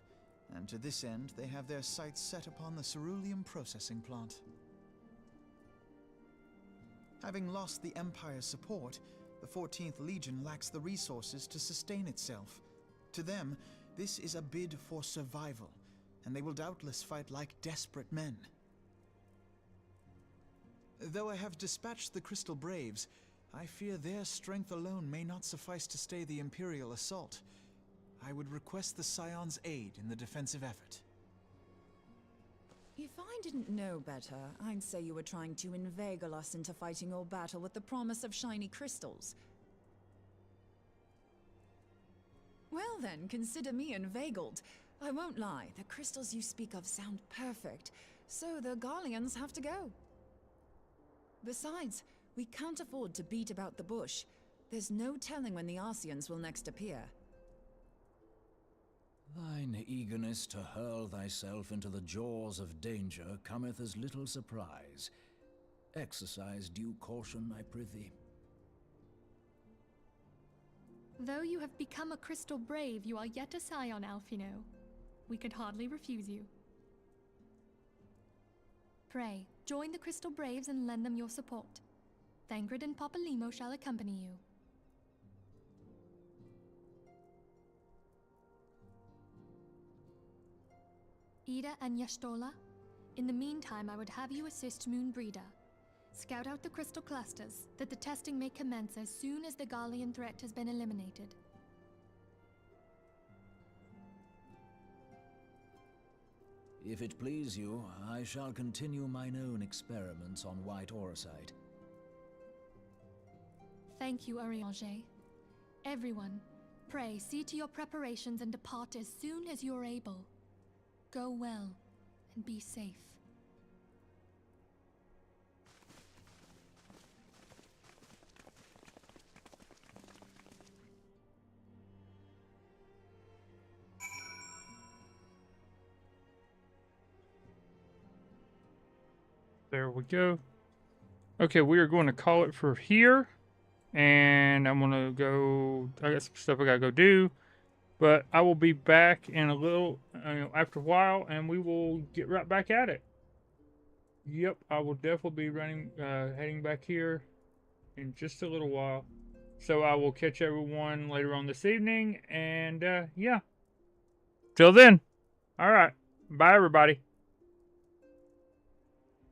and to this end they have their sights set upon the ceruleum processing plant. Having lost the Empire's support, the 14th Legion lacks the resources to sustain itself. To them, this is a bid for survival, and they will doubtless fight like desperate men. Though I have dispatched the Crystal Braves, I fear their strength alone may not suffice to stay the Imperial assault. I would request the Scion's aid in the defensive effort. If I didn't know better, I'd say you were trying to inveigle us into fighting your battle with the promise of shiny crystals. Well then, consider me inveigled. I won't lie, the crystals you speak of sound perfect, so the Garleans have to go. Besides, we can't afford to beat about the bush. There's no telling when the Arceans will next appear. Thine eagerness to hurl thyself into the jaws of danger cometh as little surprise. Exercise due caution, I prithee. Though you have become a Crystal Brave, you are yet a Scion, Alphino. We could hardly refuse you. Pray, join the Crystal Braves and lend them your support. Thangred and Papalymo shall accompany you. Ida and Y'shtola, in the meantime I would have you assist Moonbreeder. Scout out the crystal clusters, that the testing may commence as soon as the Garlean threat has been eliminated. If it please you, I shall continue mine own experiments on white Orsite. Thank you, Eorzea. Everyone, pray see to your preparations and depart as soon as you are able. Go well, and be safe. There we go. Okay, we are going to call it for here. And I'm going to go, I got some stuff I got to go do. But I will be back in a little, after a while, and we will get right back at it. Yep, I will definitely be heading back here in just a little while. So I will catch everyone later on this evening, and yeah. Till then, all right, bye everybody.